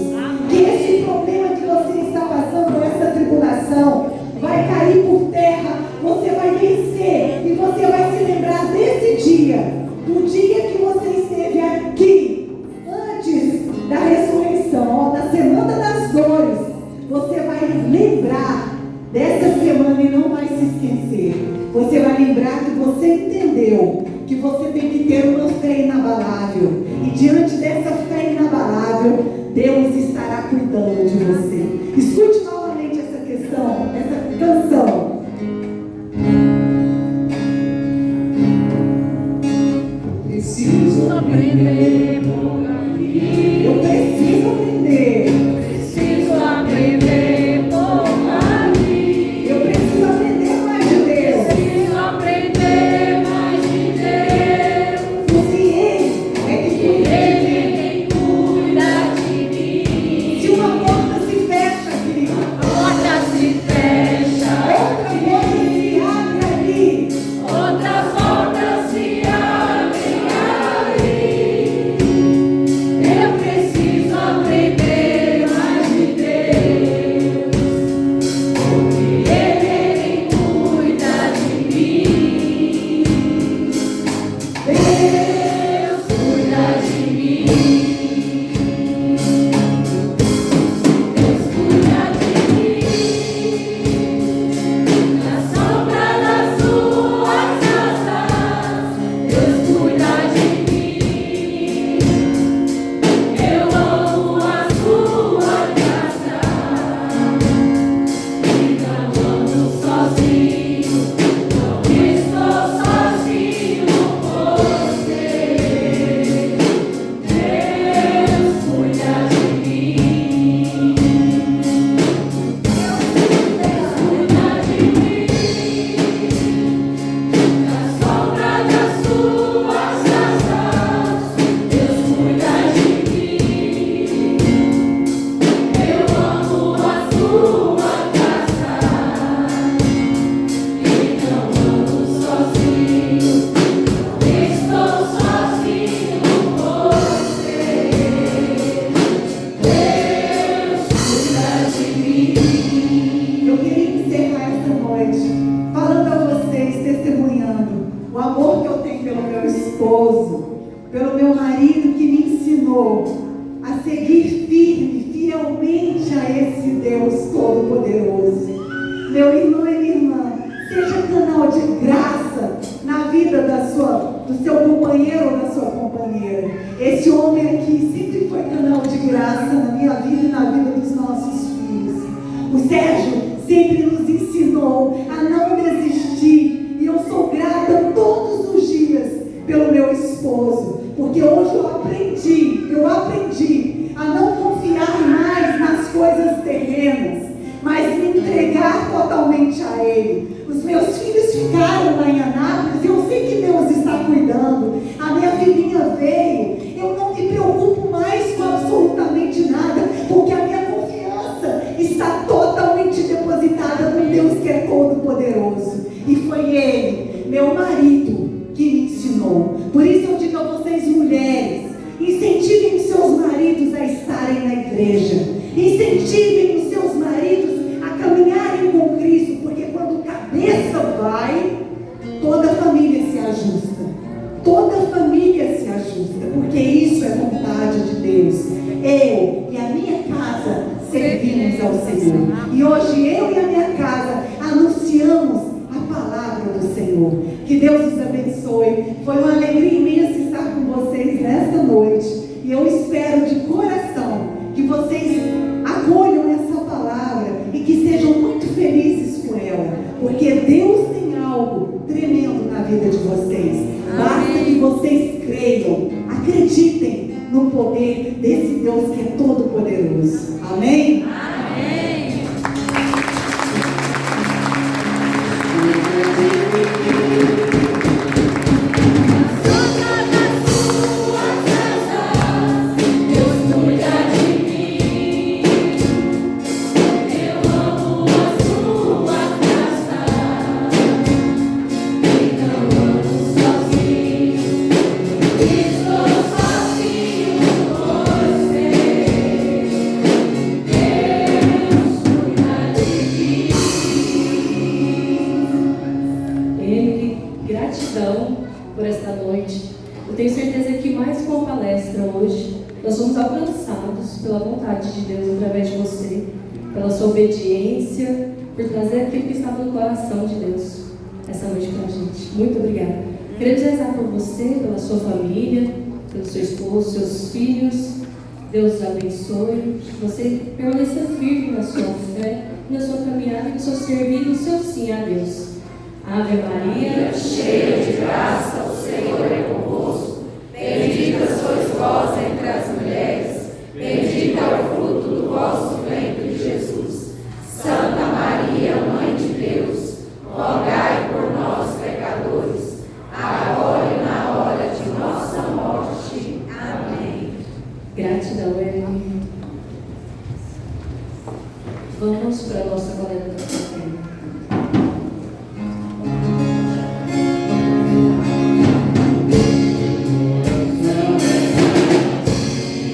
S6: Que esse problema que você está passando, essa tribulação, vai cair por terra. Você vai vencer e você vai se lembrar desse dia, do dia que você esteve aqui, antes da ressurreição, ó, da semana das dores. Você vai lembrar dessa semana e não vai se esquecer. Você vai lembrar que você entendeu que você tem que ter uma fé inabalável. E diante dessa fé inabalável, Deus estará cuidando de você. Escute novamente essa questão, essa canção.
S7: Preciso aprender por aqui.
S6: Eu preciso aprender.
S7: Preciso aprender por aqui.
S6: Eu preciso aprender mais de Deus.
S7: Preciso aprender mais de Deus.
S6: Porque Ele é que cuida de mim.
S7: Ele quem cuida de mim.
S6: Se uma porta se fecha, querido,
S7: Porta se fecha.
S6: outra porta se abre ali.
S7: Outras portas se abrem ali. Eu preciso aprender mais de Deus, porque Ele é quem cuida de mim. Deus cuida de mim. Deus cuida de mim. Na sombra das suas asas, Deus cuida de mim. Eu amo a sua casa e não ando sozinho, não estou sozinho com você. Deus cuida de mim. Deus cuida de mim. Na sombra das suas asas, Deus cuida de mim. Eu amo a sua casa e não ando sozinho, não estou sozinho com você. Deus cuida de mim.
S6: Eu queria encerrar essa noite falando a vocês, testemunhando o amor que eu tenho pelo meu esposo, pelo meu marido que me ensinou a seguir firme, fielmente a esse Deus Todo-Poderoso. Meu irmão e minha irmã, seja canal de graça na vida do seu companheiro ou da sua companheira. Esse homem aqui sempre foi canal de graça na minha vida e na vida dos nossos filhos. O Sérgio sempre nos ensinou a não desistir. E eu sou grata todos os dias pelo meu esposo. Porque hoje eu aprendi a não confiar mais nas coisas terrenas, mas me entregar totalmente a Ele. Os meus filhos ficaram lá em Anápolis e eu sei que Deus está cuidando. A minha filhinha veio. Eu não me preocupo mais com absolutamente nada, porque a minha confiança está totalmente depositada no Deus que é Todo-Poderoso. E foi Ele, meu marido, que me ensinou. Por isso eu digo a vocês, mulheres, incentivem seus maridos maridos a estarem na igreja. Incentivem os seus maridos a caminharem com Cristo, porque quando o cabeça vai, toda a família se ajusta. Toda a família se ajusta, porque isso é vontade de Deus. Eu e a minha casa servimos ao Senhor. E hoje eu e a minha casa anunciamos a palavra do Senhor. Que Deus os abençoe. Foi uma alegria imensa estar com vocês nesta noite. E eu espero de coração que vocês acolham essa palavra e que sejam muito felizes com ela. Porque Deus tem algo tremendo na vida de vocês. Basta que vocês creiam, acreditem no poder desse Deus que é todo poderoso. Amém?
S7: Amém.
S4: Por esta noite. Eu tenho certeza que mais com a palestra hoje, nós somos alcançados pela vontade de Deus através de você, pela sua obediência, por trazer aquilo que estava no coração de Deus essa noite para a gente. Muito obrigada. Queremos rezar por você, pela sua família, pelo seu esposo, seus filhos. Deus os abençoe. Você permaneça firme na sua fé, na sua caminhada, no seu servir, no seu sim a Deus. Ave Maria,
S7: cheia de graça, o Senhor é convosco. Bendita sois vós entre as mulheres, bendito é o fruto do vosso ventre, Jesus. Santa Maria, Mãe de Deus, rogai por nós, pecadores, agora e na hora de nossa morte. Amém.
S4: Gratidão, Evelyn. Vamos para a nossa coleta da fraterna.
S7: Vai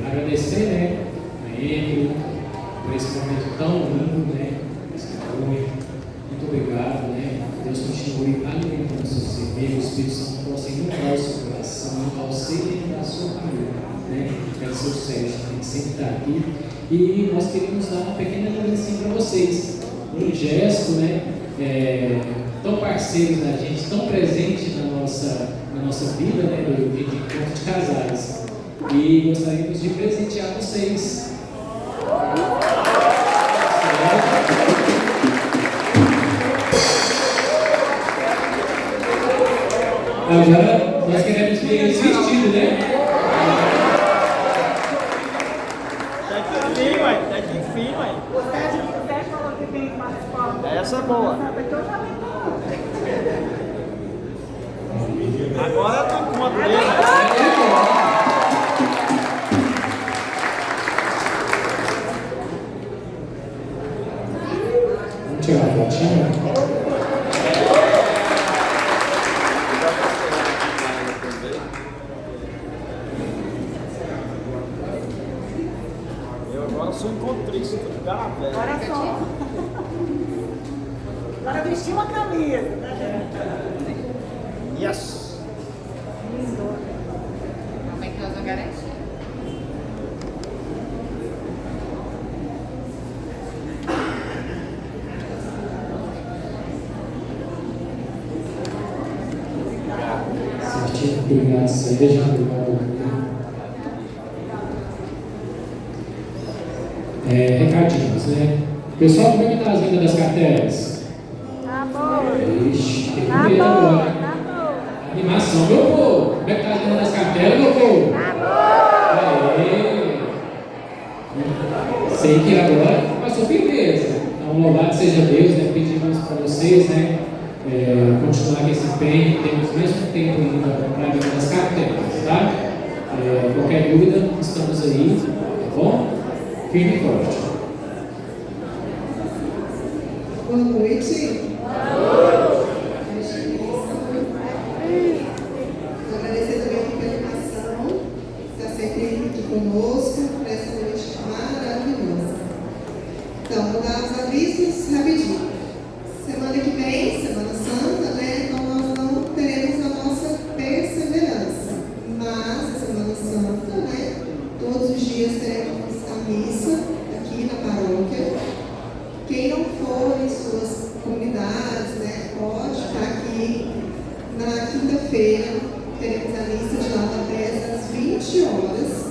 S1: Agradecer, né, a ele por esse momento tão lindo, né, esse momento. Muito obrigado, né? Deus continue alimentando o seu ser, o Espírito Santo possa inundar o seu coração, inundar o ser e da sua família, né? É o seu Sérgio, que sempre está aqui. E nós queremos dar uma pequena lembrancinha para vocês, um gesto, né? Tão parceiros da gente, tão presente na nossa vida, né? De encontro de casais. E gostaríamos de presentear vocês. Agora nós queremos ver eles vestidos, né?
S5: Tá de fim, ué. Tá de fim, ué.
S6: O Sérgio falou que tem que participar.
S5: Essa é boa. Agora eu tô com uma dele.
S1: Vamos tirar a fotinha.
S5: Eu agora sou encontrista, tô ligado, velho.
S6: Olha só. Agora vestir uma camisa, né, gente?
S5: Yes!
S7: Como é que nós vamos garantir?
S1: Certinho, obrigado, Sérgio. Obrigado. Recadinhos, né? Pessoal, como é que está as vendas das cartelas?
S8: Tá bom.
S1: Ixi, tem
S8: Tá
S1: que ver agora.
S8: bom. Tá bom.
S1: Animação, meu povo. Como é que está as vendas das cartelas, meu povo?
S8: Tá bom.
S1: Aê. Sei que agora passou firmeza. Então, louvado seja Deus, né? Pedimos para vocês, né? Continuar com esse empenho. Temos mesmo tempo ainda para a venda das cartelas, tá? Qualquer dúvida, estamos aí, tá bom? Firme e forte.
S6: Boa noite. Agradecer também aqui pela animação, que está sempre aqui conosco, para essa noite maravilhosa. Então, vou dar os avisos rapidinho. Semana que vem, Semana Santa, né? Então nós não teremos a nossa perseverança. Mas a Semana Santa, né? Todos os dias teremos a missa aqui na paróquia. Quem não for em suas comunidades, né, pode estar aqui na quinta-feira. Teremos a missa de lava-pés às 20 horas.